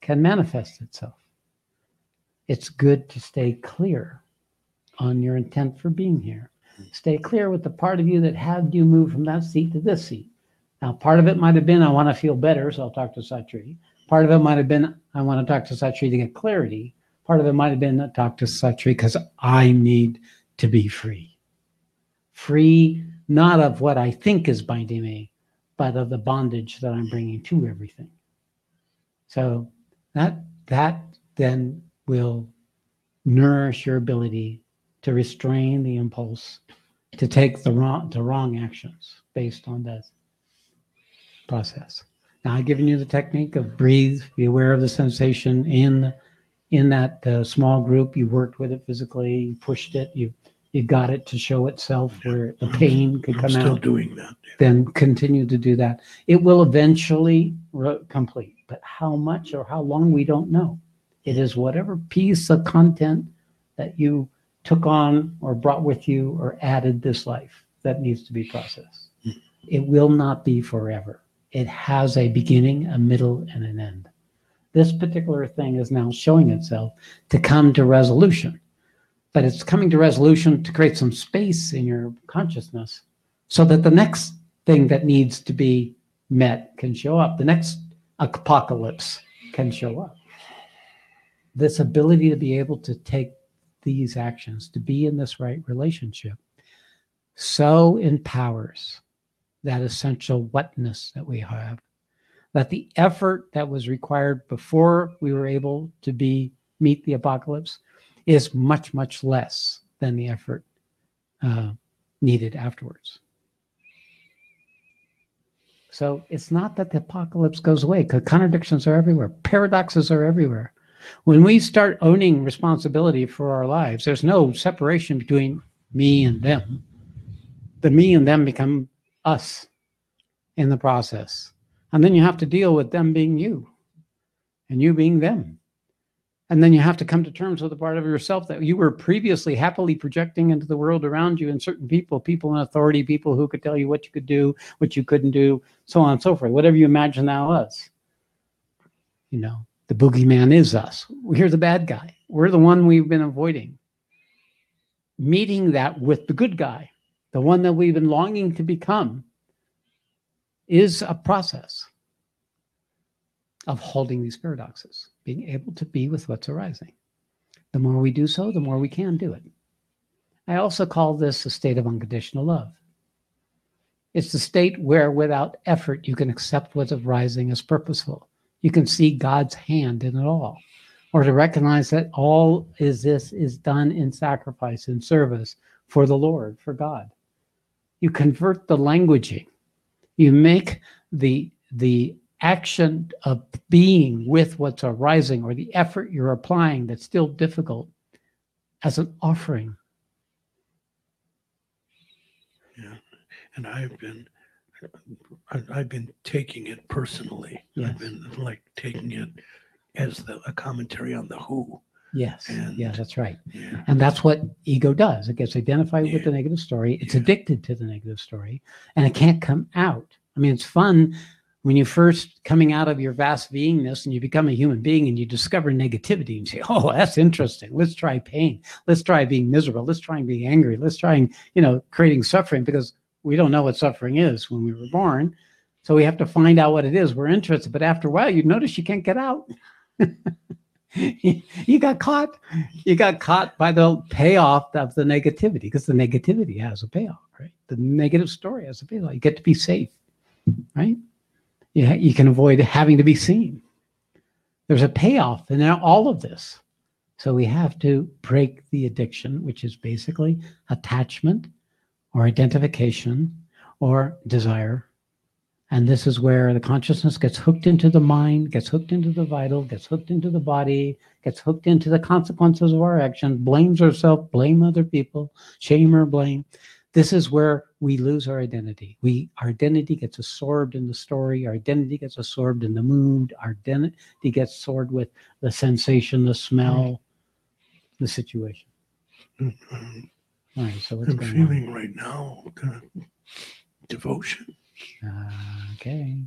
can manifest itself. It's good to stay clear on your intent for being here. Stay clear with the part of you that had you move from that seat to this seat. Now, part of it might have been, I want to feel better, so I'll talk to Satri. Part of it might have been, I want to talk to Satri to get clarity. Part of it might have been, talk to Satri because I need to be free. Free, not of what I think is binding me, but of the bondage that I'm bringing to everything. So that then will nourish your ability to restrain the impulse to take the wrong actions based on that process. Now, I've given you the technique of breathe, be aware of the sensation in that small group. You worked with it physically, you pushed it, you got it to show itself where the pain could come out. I'm still doing that. Then continue to do that. It will eventually complete, but how much or how long, we don't know. It is whatever piece of content that you took on or brought with you or added this life that needs to be processed. It will not be forever. It has a beginning, a middle, and an end. This particular thing is now showing itself to come to resolution. But it's coming to resolution to create some space in your consciousness so that the next thing that needs to be met can show up. The next apocalypse can show up. This ability to be able to take these actions, to be in this right relationship, so empowers that essential whatness that we have, that the effort that was required before we were able to meet the apocalypse is much, much less than the effort needed afterwards. So it's not that the apocalypse goes away, because contradictions are everywhere. Paradoxes are everywhere. When we start owning responsibility for our lives, there's no separation between me and them. The me and them become us in the process. And then you have to deal with them being you and you being them. And then you have to come to terms with the part of yourself that you were previously happily projecting into the world around you, and certain people in authority, people who could tell you what you could do, what you couldn't do, so on and so forth. Whatever you imagine that was. You know, the boogeyman is us. We're the bad guy. We're the one we've been avoiding. Meeting that with the good guy, the one that we've been longing to become, is a process of holding these paradoxes, being able to be with what's arising. The more we do so, the more we can do it. I also call this a state of unconditional love. It's the state where without effort, you can accept what's arising as purposeful. You can see God's hand in it all, or to recognize that all this is done in sacrifice, in service for the Lord, for God. You convert the languaging. You make the action of being with what's arising, or the effort you're applying that's still difficult, as an offering. Yeah, and I've been taking it personally. Yes. I've been like taking it as a commentary on the who. Yes, And, yeah, that's right. Yeah. And that's what ego does. It gets identified with Yeah. the negative story. It's Yeah. addicted to the negative story, and it can't come out. I mean, it's fun when you first coming out of your vast beingness and you become a human being and you discover negativity and say, oh, that's interesting. Let's try pain. Let's try being miserable. Let's try being angry. Let's try, creating suffering, because we don't know what suffering is when we were born. So we have to find out what it is. We're interested. But after a while, you notice you can't get out. You got caught. You got caught by the payoff of the negativity, because the negativity has a payoff, right? The negative story has a payoff. You get to be safe, right? Yeah, you can avoid having to be seen. There's a payoff in all of this. So we have to break the addiction, which is basically attachment or identification or desire. And this is where the consciousness gets hooked into the mind, gets hooked into the vital, gets hooked into the body, gets hooked into the consequences of our action, blames ourselves, blame other people, shame or blame. This is where we lose our identity. Our identity gets absorbed in the story. Our identity gets absorbed in the mood. Our identity gets absorbed with the sensation, the smell, the situation. All right, so what's I'm going feeling on? right now devotion. Okay.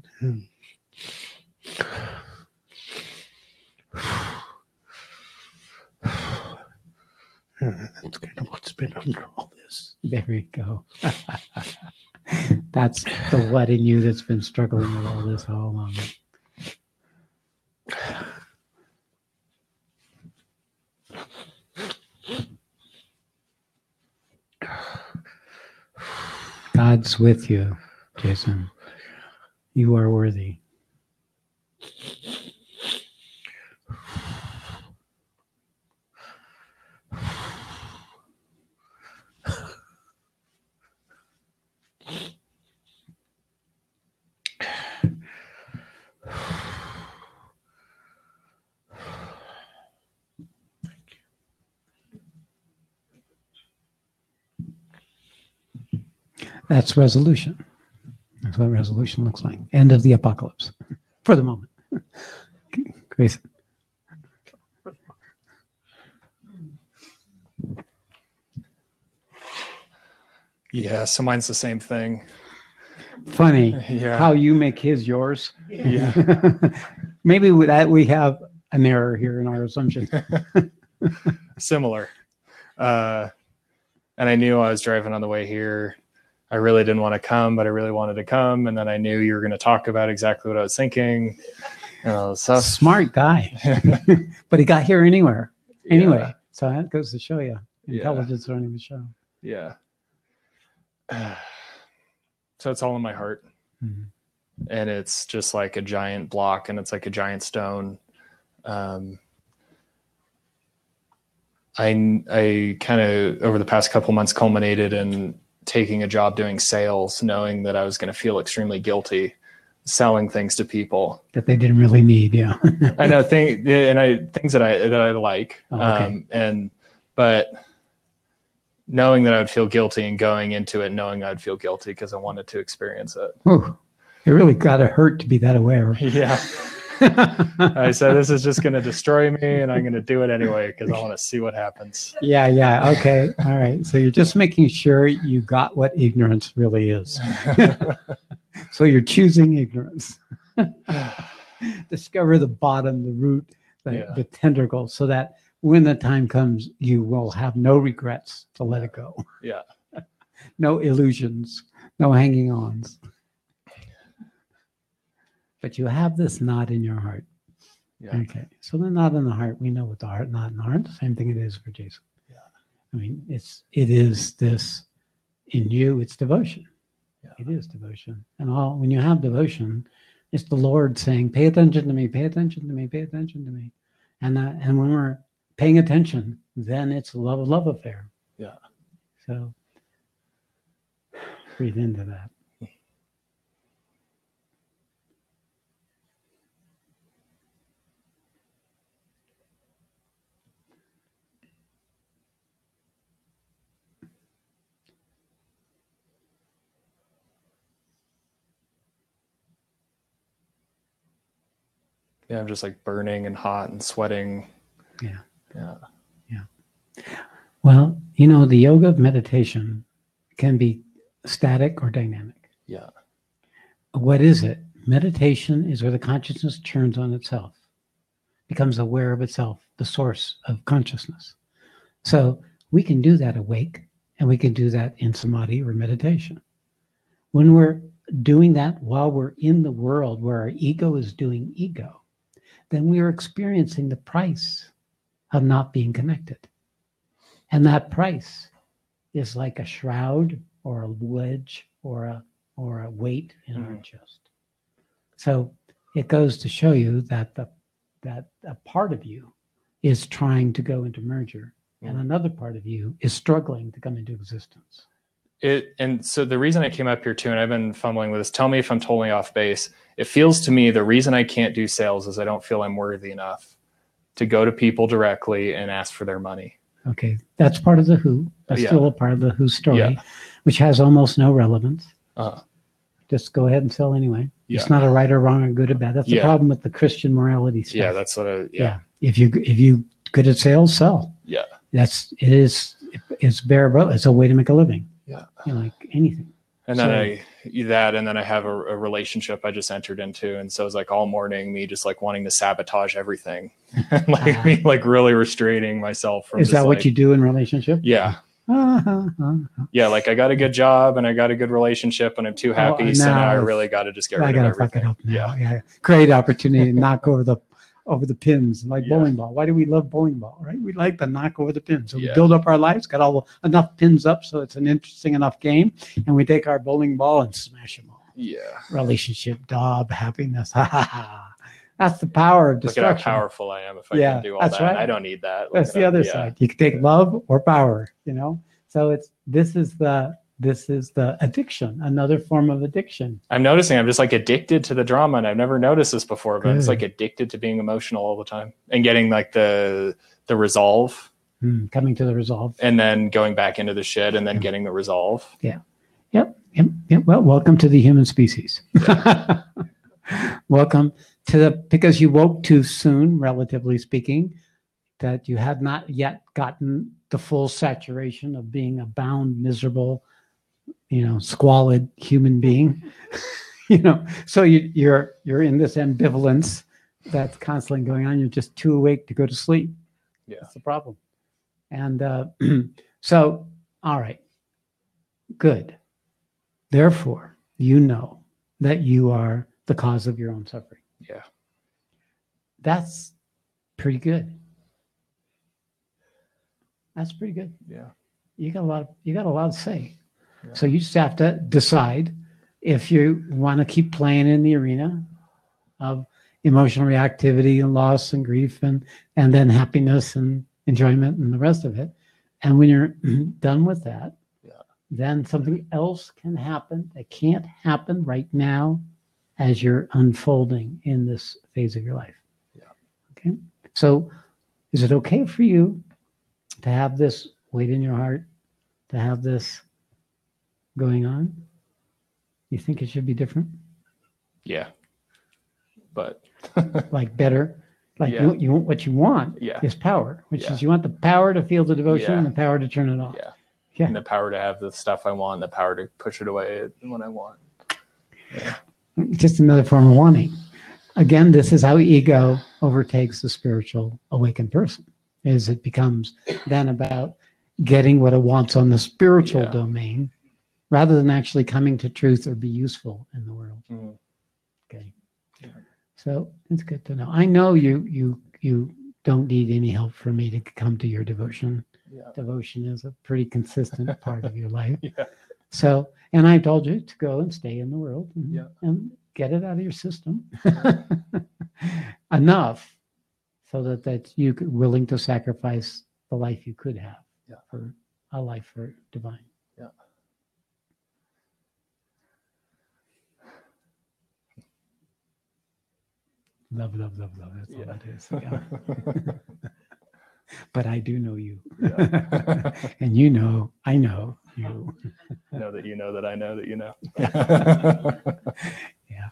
That's kind of what's been under all this. There we go. That's the what in you that's been struggling with all this all along. God's with you, Jason. You are worthy. That's resolution. That's what resolution looks like. End of the apocalypse for the moment. Grace. For Yeah, so mine's the same thing. Funny Yeah. how you make his yours. Yeah. Maybe with that we have an error here in our assumption. Similar. And I knew I was driving on the way here. I really didn't want to come, but I really wanted to come. And then I knew you were going to talk about exactly what I was thinking. So Smart guy. But he got here anyway. Yeah. So that goes to show you. Yeah. Intelligence running the show. Yeah. So it's all in my heart. Mhm. And it's just like a giant block, and it's like a giant stone. I kind of, over the past couple months, culminated in taking a job doing sales, knowing that I was going to feel extremely guilty selling things to people That they didn't really need. Yeah. I know things that I like. Oh, okay. But knowing that I would feel guilty and going into it, knowing I'd feel guilty because I wanted to experience it. Ooh, it really got to hurt to be that aware. Yeah. I said, this is just going to destroy me, and I'm going to do it anyway because I want to see what happens. Yeah. Okay. All right. So you're just making sure you got what ignorance really is. So you're choosing ignorance. Discover the bottom, the root, the tentacle, so that when the time comes, you will have no regrets to let it go. Yeah. No illusions, no hanging ons. But you have this knot in your heart. Yeah. Okay. So the knot in the heart, we know what the heart, knot in the heart, same thing it is for Jason. Yeah. I mean, it is this in you, it's devotion. Yeah. It is devotion. And when you have devotion, it's the Lord saying, pay attention to me, pay attention to me, pay attention to me. And when we're paying attention, then it's a love affair. Yeah. So breathe into that. Yeah, I'm just like burning and hot and sweating. Yeah. Yeah. Well, the yoga of meditation can be static or dynamic. Yeah. What is it? Meditation is where the consciousness turns on itself, becomes aware of itself, the source of consciousness. So we can do that awake, and we can do that in samadhi or meditation. When we're doing that while we're in the world where our ego is doing ego, then we are experiencing the price of not being connected. And that price is like a shroud or a wedge or a weight in our chest. So it goes to show you that that a part of you is trying to go into merger, and another part of you is struggling to come into existence. And so the reason I came up here too, and I've been fumbling with this, tell me if I'm totally off base. It feels to me the reason I can't do sales is I don't feel I'm worthy enough to go to people directly and ask for their money. Okay, that's part of the who. That's still a part of the who story, which has almost no relevance. Just go ahead and sell anyway. Yeah. It's not a right or wrong or good or bad. That's the problem with the Christian morality stuff. Yeah, that's what If you good at sales, sell. Yeah. It's bare bones. It's a way to make a living. Yeah. Like anything. And then I have a relationship I just entered into. And so it's like all morning me just like wanting to sabotage everything. Me like really restraining myself from Is that what you do in relationship? Yeah. Yeah, like I got a good job and I got a good relationship and I'm too happy. So now I really got to just get rid of everything. Fuck it up now. Yeah. Great opportunity to knock over the pins like bowling ball. Why do we love bowling ball, right? We like to knock over the pins. So we build up our lives, got enough pins up so it's an interesting enough game, and we take our bowling ball and smash them all. Yeah. Relationship, job, happiness. That's the power of destruction. Look at how powerful I am if I can do all that. Right. I don't need that. That's the other side. You can take love or power, So this is the addiction, another form of addiction. I'm noticing I'm just like addicted to the drama, and I've never noticed this before, but I'm just like addicted to being emotional all the time and getting like the resolve. Coming to the resolve. And then going back into the shit and then getting the resolve. Yeah. Yep. Well, welcome to the human species. Welcome because you woke too soon, relatively speaking, that you had not yet gotten the full saturation of being a bound, miserable, squalid human being. So you're in this ambivalence that's constantly going on. You're just too awake to go to sleep. Yeah. That's the problem. And so, all right, good. Therefore, you know that you are the cause of your own suffering. Yeah. That's pretty good. That's pretty good. Yeah. You got a lot to say. Yeah. So you just have to decide if you want to keep playing in the arena of emotional reactivity and loss and grief and then happiness and enjoyment and the rest of it. And when you're done with that, then something else can happen that can't happen right now as you're unfolding in this phase of your life. Yeah. Okay. So is it okay for you to have this weight in your heart, to have this going on? You think it should be different? Yeah. But like better? Like Yeah. you want what you want Yeah. is power, which Yeah. is you want the power to feel the devotion Yeah. and the power to turn it off. yeah. Yeah. And the power to have the stuff I want, the power to push it away when I want. Yeah. Just another form of wanting. Again, this is how ego overtakes the spiritual awakened person, is it becomes then about getting what it wants on the spiritual Yeah. domain rather than actually coming to truth or be useful in the world. Mhm. Okay. Yeah. So it's good to know. I know you don't need any help from me to come to your devotion. Yeah. Devotion is a pretty consistent part of your life. Yeah. So, and I told you to go and stay in the world and, Yeah. and get it out of your system enough so that you're willing to sacrifice the life you could have for a life for divine. Yeah. Love, love, love, love. That's all Yeah. it is. Yeah. But I do know you. Yeah. And you know, I know you. Know that you know that I know that you know. Yeah.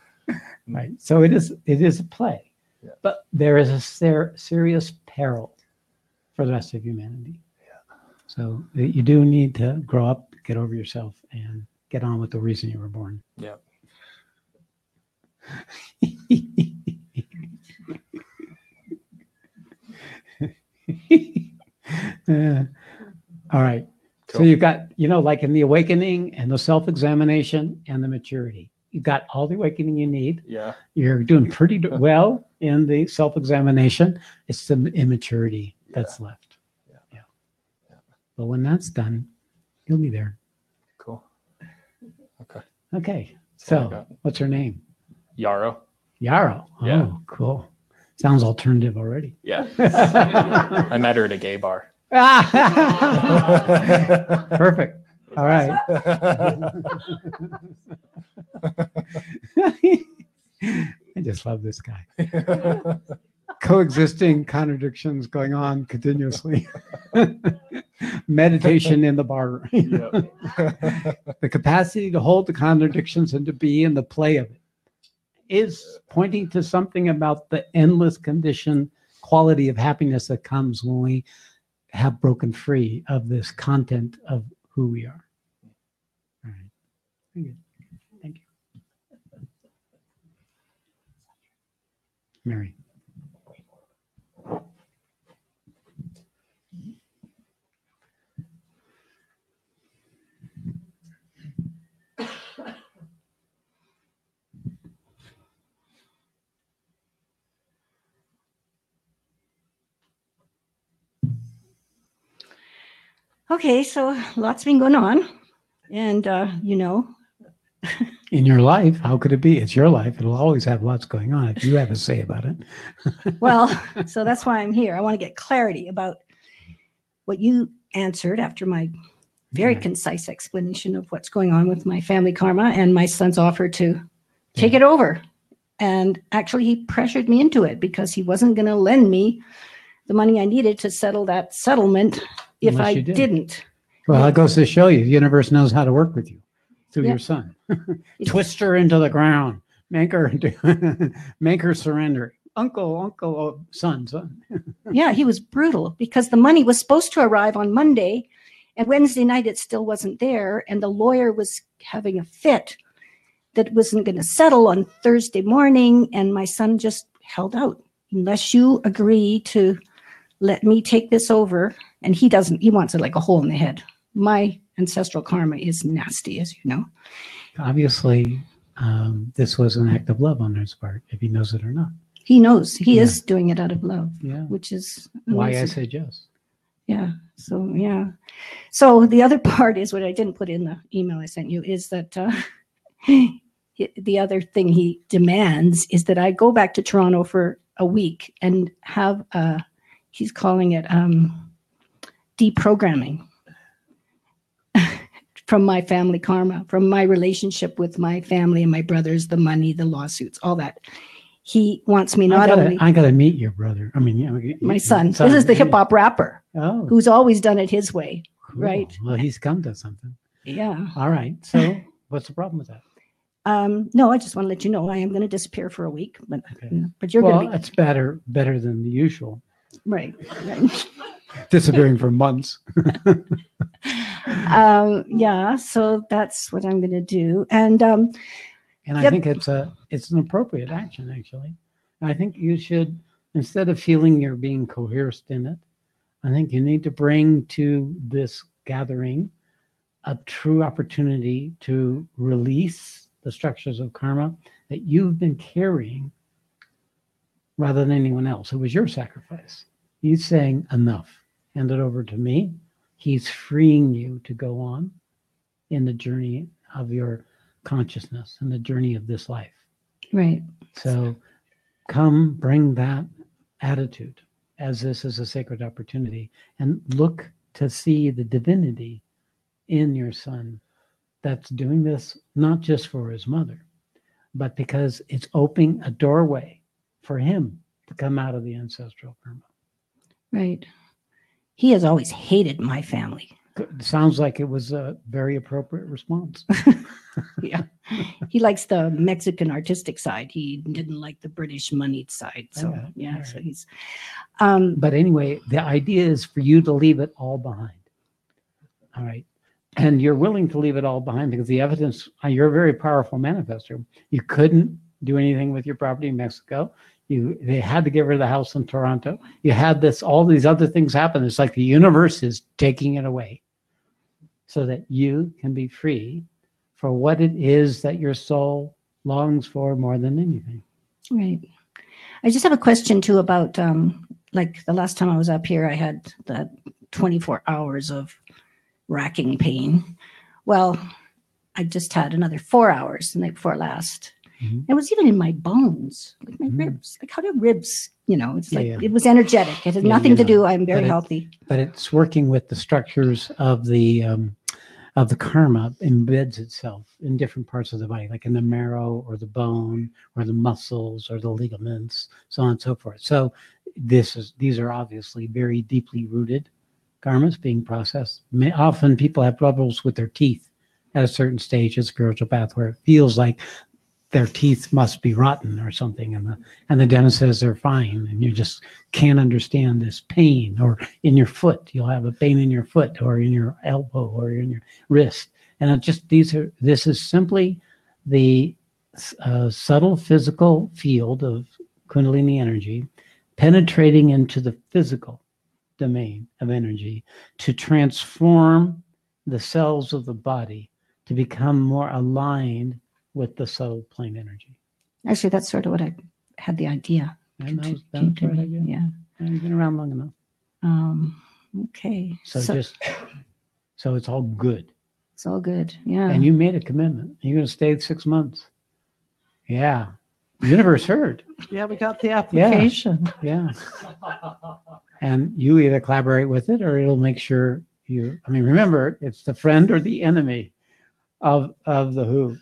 Right. So it is a play. Yeah. But there is a serious peril for the rest of humanity. Yeah. So you do need to grow up, get over yourself, and get on with the reason you were born. Yeah. All right. Cool. So you've got, like in the awakening and the self-examination and the maturity, you've got all the awakening you need. Yeah. You're doing pretty well in the self-examination. It's the immaturity that's left. Yeah. But when that's done, you'll be there. Cool. Okay. Okay. That's all I So got. what's her name? Yarrow. Yarrow. Oh, Yeah. cool. Sounds alternative already. Yeah. I met her at a gay bar. Perfect. All right. I just love this guy. Coexisting contradictions going on continuously. Meditation in the bar. The capacity to hold the contradictions and to be in the play of it is pointing to something about the endless condition quality of happiness that comes when we have broken free of this content of who we are. All right. Very good. Thank you. Mary. Okay, so lots been going on. And, In your life, how could it be? It's your life. It'll always have lots going on if you have a say about it. well, so that's why I'm here. I want to get clarity about what you answered after my very concise explanation of what's going on with my family karma and my son's offer to take it over. And actually, he pressured me into it because he wasn't going to lend me the money I needed to settle that settlement if Unless I you did. didn't. Well, that goes to show you the universe knows how to work with you through Yeah. your son. Twist her into the ground. Make her surrender. Son. Yeah, he was brutal because the money was supposed to arrive on Monday And Wednesday night, it still wasn't there. And the lawyer was having a fit that wasn't going to settle on Thursday morning. And my son just held out. Unless you agree to let me take this over. And he doesn't, he wants it like a hole in the head. My ancestral karma is nasty, as you know. Obviously, this was an act of love on his part, if he knows it or not. He knows he Yeah. is doing it out of love, Yeah. which is Why I amazing. said yes. Yeah. So, yeah. So the other part is what I didn't put in the email I sent you is that the other thing he demands is that I go back to Toronto for a week and have, he's calling it deprogramming from my family karma, from my relationship with my family and my brothers, the money, the lawsuits, all that. He wants me not only I gotta meet your brother. I mean, my son. This is the hip hop rapper Oh, who's always done it his way. cool. right. Well, he's come to something. Yeah. All right. So, what's the problem with that? No, I just want to let you know I am going to disappear for a week, but Okay. but you're Well, going to it's better than the usual. be right. Right. Disappearing for months. Yeah. So that's what I'm going to do, and And I Yep. think it's an appropriate action, actually. I think you should, instead of feeling you're being coerced in it, I think you need to bring to this gathering a true opportunity to release the structures of karma that you've been carrying rather than anyone else. It was your sacrifice. He's saying, enough, hand it over to me. He's freeing you to go on in the journey of your consciousness and the journey of this life. right. So come bring that attitude as this is a sacred opportunity and look to see the divinity in your son that's doing this not just for his mother, but because it's opening a doorway for him to come out of the ancestral karma. Right. He has always hated my family. Sounds like it was a very appropriate response. Yeah. He likes the Mexican artistic side. He didn't like the British moneyed side. So Okay. yeah, All so right. he's But anyway, the idea is for you to leave it all behind. All right. And you're willing to leave it all behind because the evidence, you're a very powerful manifester. You couldn't do anything with your property in Mexico. They had to give her the house in Toronto. You had all these other things happen. It's like the universe is taking it away so that you can be free for what it is that your soul longs for more than anything. right. I just have a question too about like the last time I was up here, I had the 24 hours of racking pain. Well, I just had another 4 hours the night before last. Mhm. It was even in my bones, like my Mhm. ribs. Like how do ribs, it's Yeah, like yeah. it was energetic. It had Yeah, nothing to yeah. do. I'm very But healthy. But it's working with the structures of the karma embeds itself in different parts of the body, like in the marrow or the bone or the muscles or the ligaments, so on and so forth. So these are obviously very deeply rooted karmas being processed. Often people have troubles with their teeth at a certain stage of the spiritual path where it feels like their teeth must be rotten or something, and the dentist says they're fine, and you just can't understand this pain. Or in your foot, you'll have a pain in your foot, or in your elbow, or in your wrist, and this is simply the subtle physical field of Kundalini energy penetrating into the physical domain of energy to transform the cells of the body to become more aligned with the subtle plane energy. Actually, that's sort of what I had the idea. And that was came to right me. idea. Yeah. You've been around long enough. Okay. So it's all good. It's all good. Yeah. And you made a commitment. You're going to stay 6 months. Yeah. The universe heard. Yeah, we got the application. Yeah. And you either collaborate with it or it'll make sure remember, it's the friend or the enemy of the who,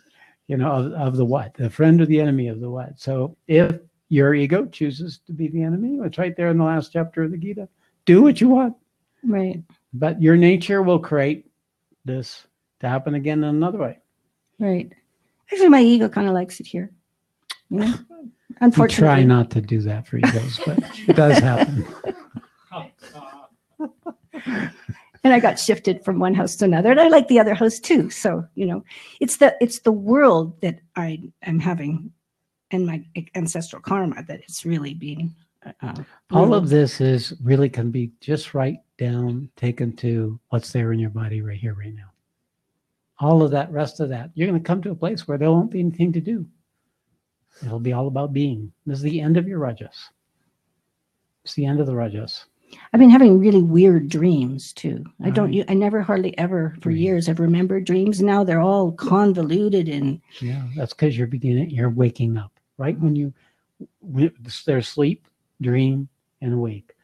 of the what, the friend or the enemy of the what. So if your ego chooses to be the enemy, it's right there in the last chapter of the Gita. Do what you want. Right. But your nature will create this to happen again in another way. Right. Actually, my ego kind of likes it here. We Unfortunately. try not to do that for egos, but it does happen. And I got shifted from one house to another, and I like the other house too. So, it's the world that I am having and my ancestral karma that it's really being All of this is really can be just right down, taken to what's there in your body right here, right now. All of that, rest of that, you're going to come to a place where there won't be anything to do. It'll be all about being. This is the end of your rajas. It's the end of the rajas. I've been having really weird dreams too. I Right. I never hardly ever for years have remembered dreams. Now they're all convoluted and Yeah, that's because you're waking up. Right when there's sleep, dream, and awake.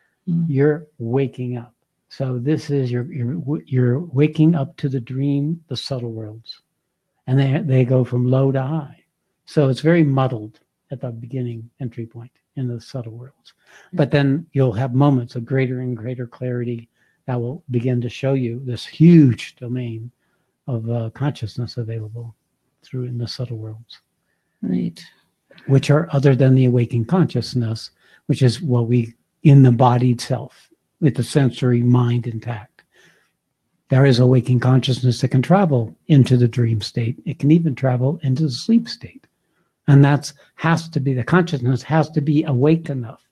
You're waking up. So this is you're waking up to the dream, the subtle worlds, and they go from low to high. So it's very muddled at the beginning entry point in the subtle worlds. But then you'll have moments of greater and greater clarity that will begin to show you this huge domain of consciousness available through in the subtle worlds, right. which are other than the awakened consciousness, which is what we in the bodied self with the sensory mind intact. There is a waking consciousness that can travel into the dream state. It can even travel into the sleep state. And the consciousness has to be awake enough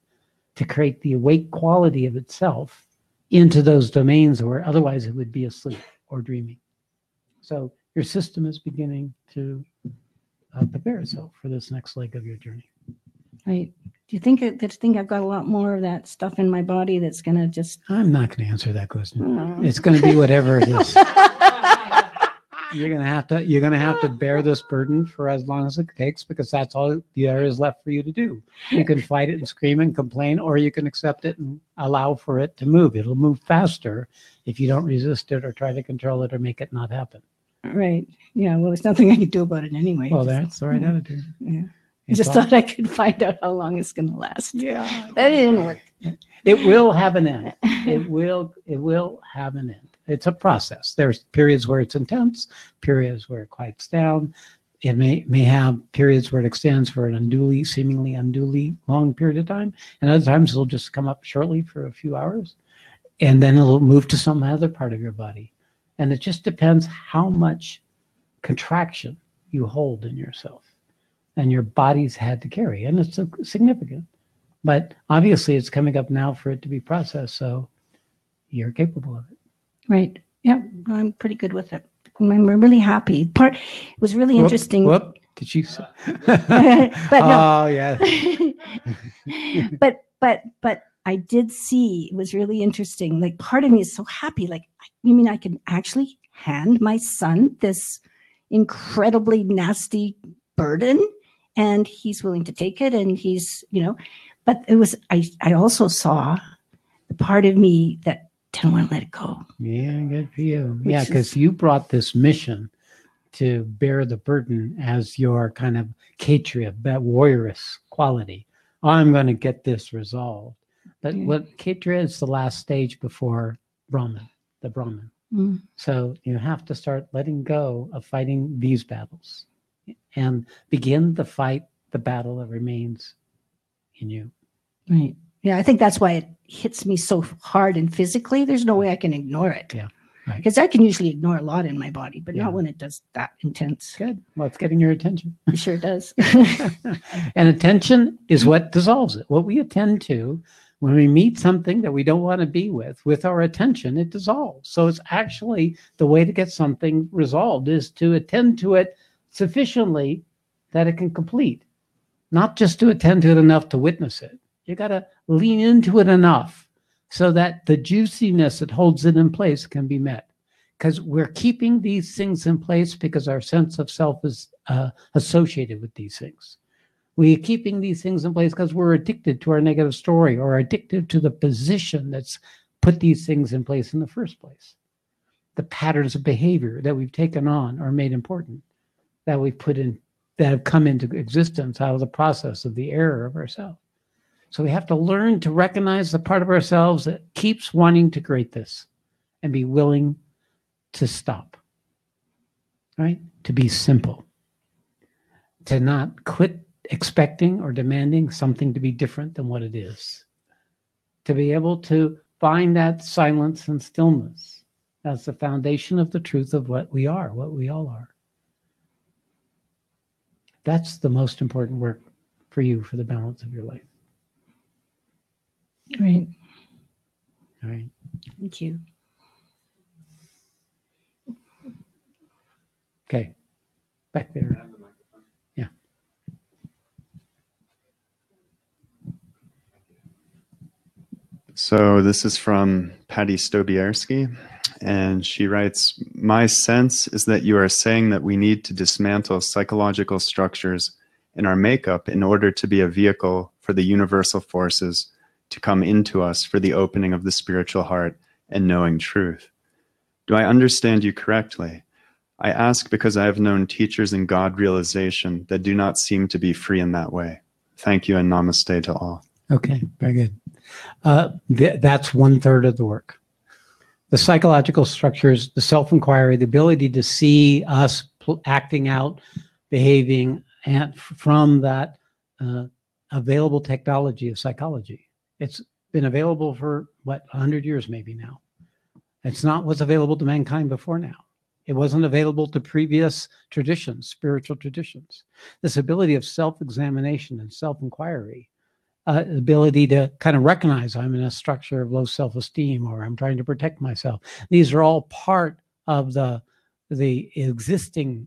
to create the awake quality of itself into those domains where otherwise it would be asleep or dreaming. So your system is beginning to prepare itself for this next leg of your journey. Right. Do you think I've got a lot more of that stuff in my body that's going to just... I'm not going to answer that question. Oh. It's going to be whatever it is. You're going to have to bear this burden for as long as it takes, because that's all there is left for you to do. You can fight it and scream and complain, or you can accept it and allow for it to move. It'll move faster if you don't resist it or try to control it or make it not happen. Right. Yeah. Well, there's nothing I can do about it anyway. Well, that's the right attitude. Yeah. I It's just all- thought I could find out how long it's going to last. Yeah. That didn't work. It will have an end. It will have an end. It's a process. There's periods where it's intense, periods where it quiets down. It may have periods where it extends for an seemingly unduly long period of time, and other times it'll just come up shortly for a few hours, and then it'll move to some other part of your body. And it just depends how much contraction you hold in yourself and your body's had to carry, and it's significant. But obviously it's coming up now for it to be processed, so you're capable of it. Right. Yeah. I'm pretty good with it. I'm really happy. It was really interesting. Whoop. Did you say? But no. Oh, yeah. but I did see, it was really interesting. Like, part of me is so happy. Like, you mean I can actually hand my son this incredibly nasty burden, and he's willing to take it, and he's, but it was, I also saw the part of me that didn't want to let it go. Yeah, good for you. Yeah, because you brought this mission to bear the burden as your kind of kshatriya, that warriorous quality. I'm going to get this resolved. But what kshatriya is the last stage before Brahman, the Brahman. Mm. So you have to start letting go of fighting these battles and begin to fight the battle that remains in you. Right. Yeah, I think that's why it hits me so hard and physically. There's no way I can ignore it. Yeah. Right. Because I can usually ignore a lot in my body, but Yeah. not when it does that intense. Good. Well, it's getting your attention. It sure does. And attention is what dissolves it. What we attend to when we meet something that we don't want to be with our attention, it dissolves. So it's actually the way to get something resolved is to attend to it sufficiently that it can complete, not just to attend to it enough to witness it. You got to lean into it enough so that the juiciness that holds it in place can be met. Because we're keeping these things in place because our sense of self is associated with these things. We're keeping these things in place because we're addicted to our negative story or addicted to the position that's put these things in place in the first place. The patterns of behavior that we've taken on or made important, that we've put in, that have come into existence out of the process of the error of ourselves. So we have to learn to recognize the part of ourselves that keeps wanting to create this and be willing to stop, right? To be simple, to not quit expecting or demanding something to be different than what it is, to be able to find that silence and stillness That's the foundation of the truth of what we are, what we all are. That's the most important work for you for the balance of your life. Right. All right. Thank you. Okay. Back there. Yeah. So this is from Patty Stobierski, and she writes, "My sense is that you are saying that we need to dismantle psychological structures in our makeup in order to be a vehicle for the universal forces to come into us for the opening of the spiritual heart and knowing truth. Do I understand you correctly? I ask because I have known teachers in God realization that do not seem to be free in that way. Thank you and namaste to all." Okay, very good. That's 1/3 of the work. The psychological structures, the self-inquiry, the ability to see us acting out, behaving, and from that available technology of psychology. It's been available for, 100 years maybe now. It's not what's available to mankind before now. It wasn't available to previous traditions, spiritual traditions. This ability of self-examination and self-inquiry, ability to kind of recognize I'm in a structure of low self-esteem, or I'm trying to protect myself. These are all part of the existing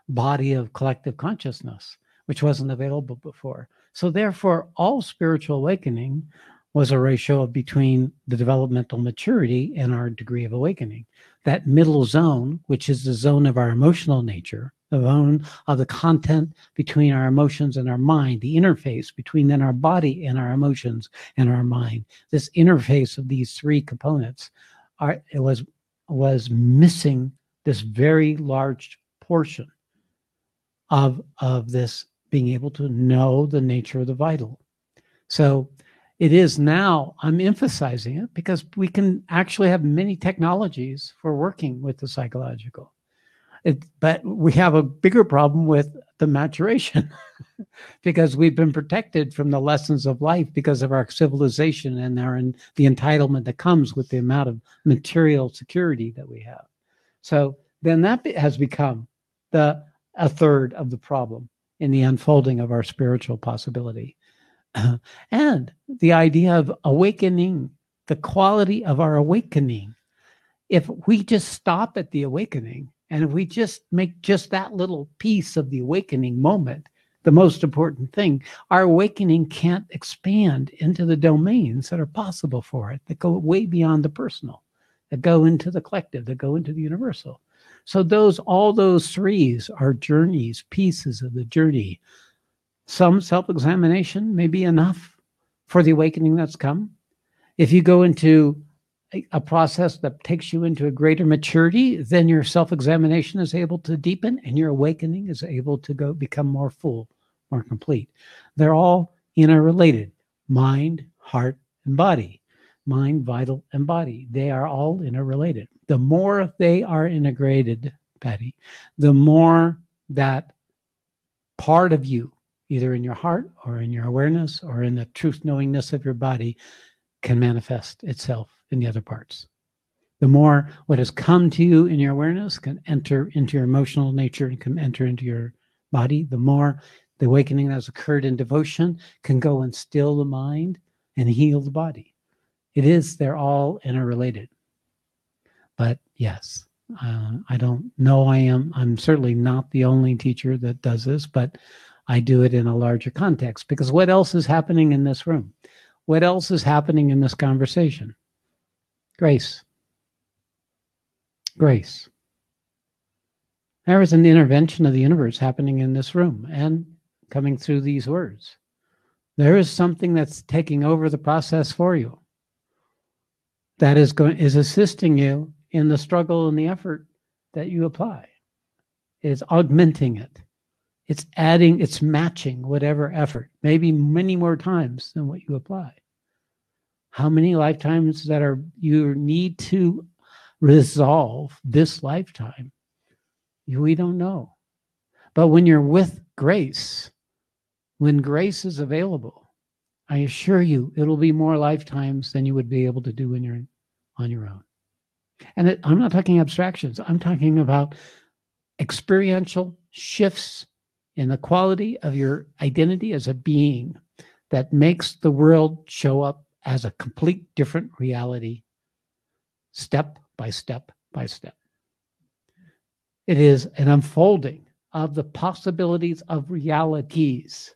body of collective consciousness, which wasn't available before. So therefore, all spiritual awakening was a ratio between the developmental maturity and our degree of awakening. That middle zone, which is the zone of our emotional nature, the zone of the content between our emotions and our mind, the interface between then our body and our emotions and our mind. This interface of these three components was missing this very large portion of this being able to know the nature of the vital. So it is now, I'm emphasizing it because we can actually have many technologies for working with the psychological. But we have a bigger problem with the maturation because we've been protected from the lessons of life because of our civilization and the entitlement that comes with the amount of material security that we have. So then that has become a third of the problem in the unfolding of our spiritual possibility. And the idea of awakening, the quality of our awakening. If we just stop at the awakening, and if we just make just that little piece of the awakening moment the most important thing, our awakening can't expand into the domains that are possible for it, that go way beyond the personal, that go into the collective, that go into the universal. So all those threes are journeys, pieces of the journey. Some self-examination may be enough for the awakening that's come. If you go into a process that takes you into a greater maturity, then your self-examination is able to deepen and your awakening is able to become more full, more complete. They're all interrelated: mind, heart, and body. Mind, vital, and body. They are all interrelated. The more they are integrated, Patty, the more that part of you, either in your heart or in your awareness or in the truth knowingness of your body, can manifest itself in the other parts. The more what has come to you in your awareness can enter into your emotional nature and can enter into your body, the more the awakening that has occurred in devotion can go and still the mind and heal the body. They're all interrelated. But yes, I don't know I'm certainly not the only teacher that does this, but I do it in a larger context, because what else is happening in this room? What else is happening in this conversation? Grace. Grace. There is an intervention of the universe happening in this room and coming through these words. There is something that's taking over the process for you, that is assisting you in the struggle and the effort that you apply. It's augmenting it. It's adding, it's matching whatever effort, maybe many more times than what you apply. How many lifetimes that you need to resolve this lifetime, we don't know. But when you're with grace, when grace is available, I assure you it'll be more lifetimes than you would be able to do on your own. And I'm not talking abstractions. I'm talking about experiential shifts in the quality of your identity as a being that makes the world show up as a complete different reality, step by step by step. It is an unfolding of the possibilities of realities,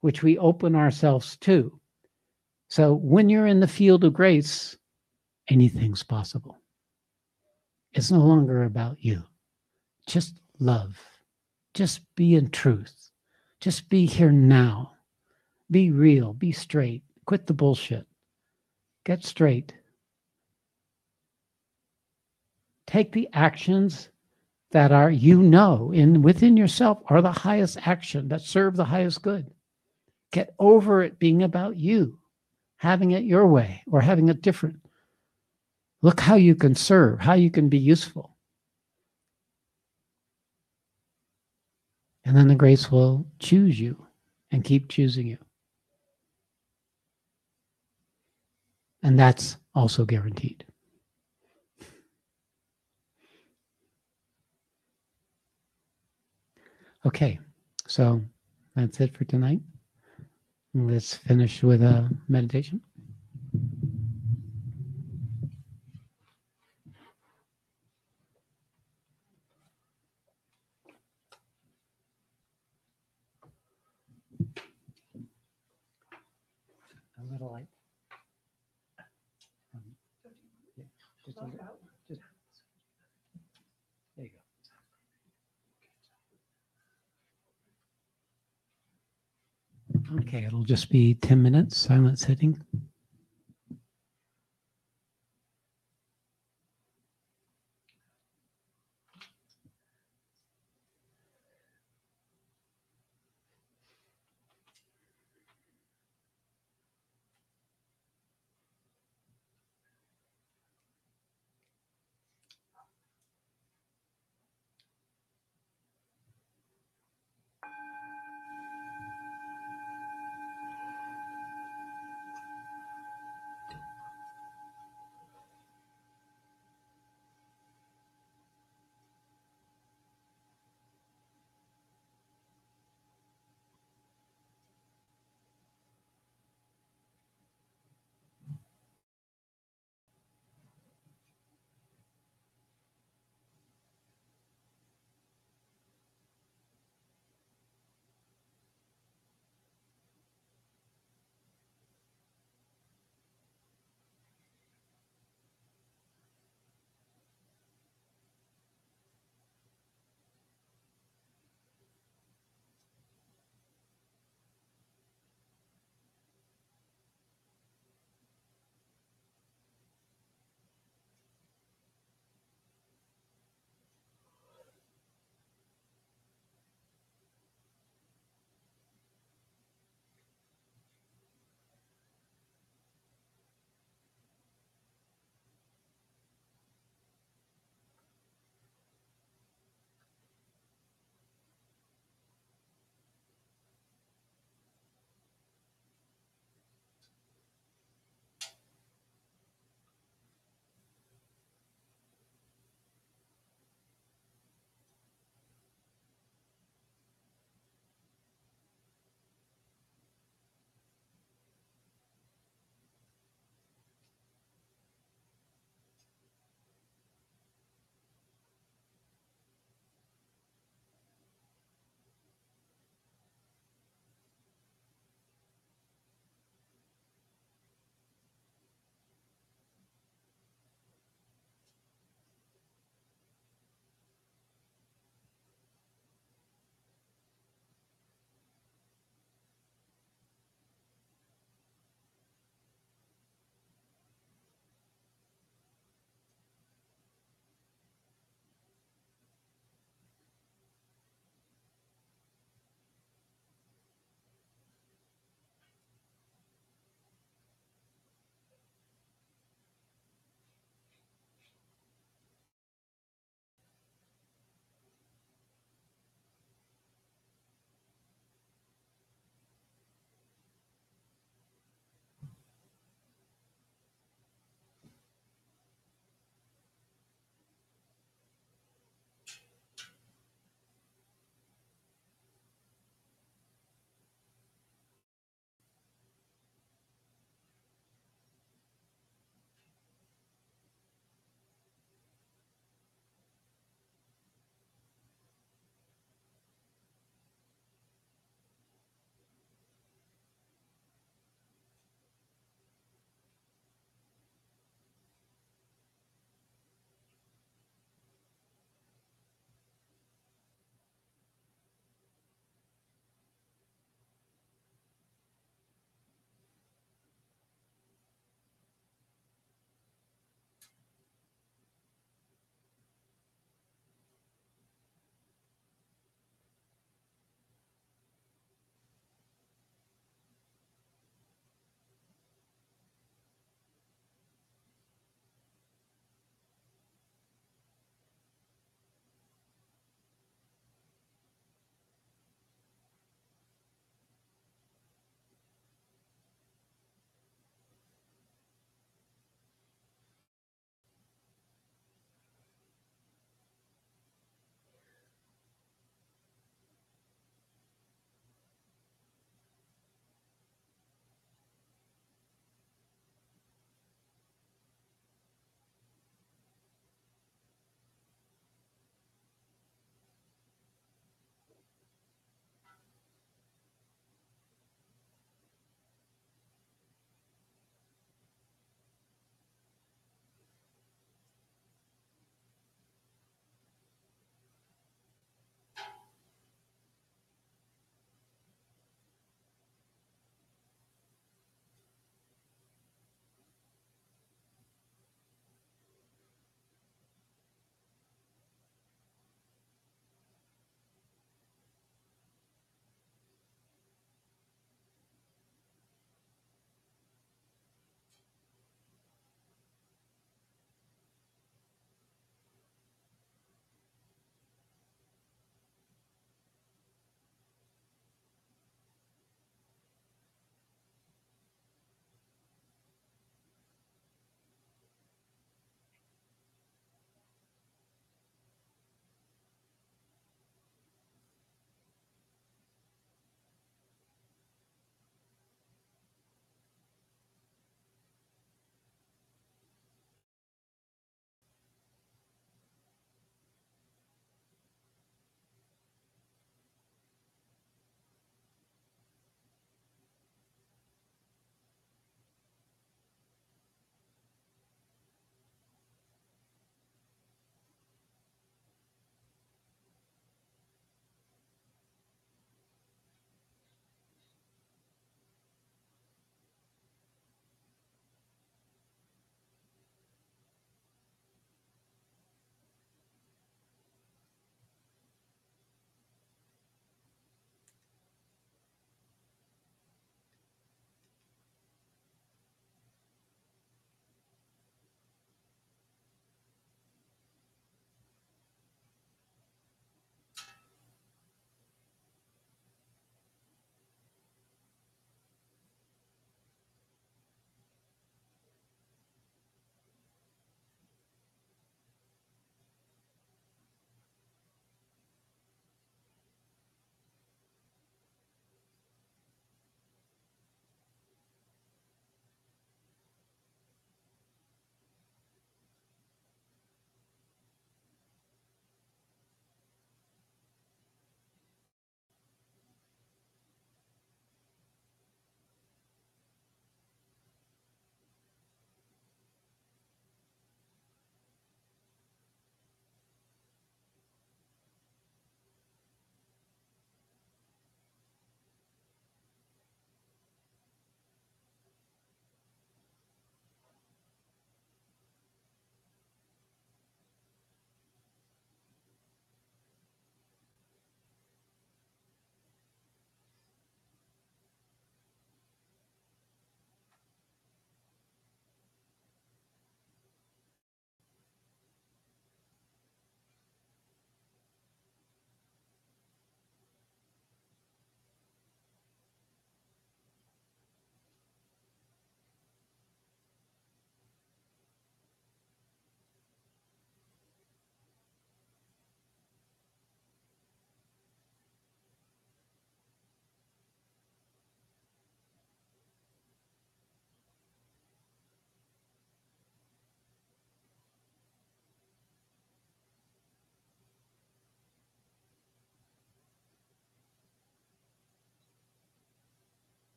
which we open ourselves to. So when you're in the field of grace, anything's possible. It's no longer about you. Just love. Just be in truth. Just be here now. Be real. Be straight. Quit the bullshit. Get straight. Take the actions that are, within yourself are the highest action that serve the highest good. Get over it being about you, having it your way or having it different. Look how you can serve, how you can be useful. And then the grace will choose you and keep choosing you. And that's also guaranteed. Okay, so that's it for tonight. Let's finish with a meditation. A little light. Yeah, just a little, just, there you go. Okay, it'll just be 10 minutes, silent sitting.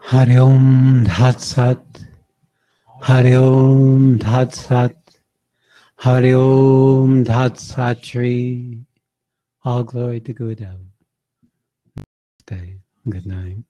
Hari Om Tat Sat. Hari Om Tat Sat. Hari Om Tat Sat Shri. All glory to Buddha. Stay. Good night.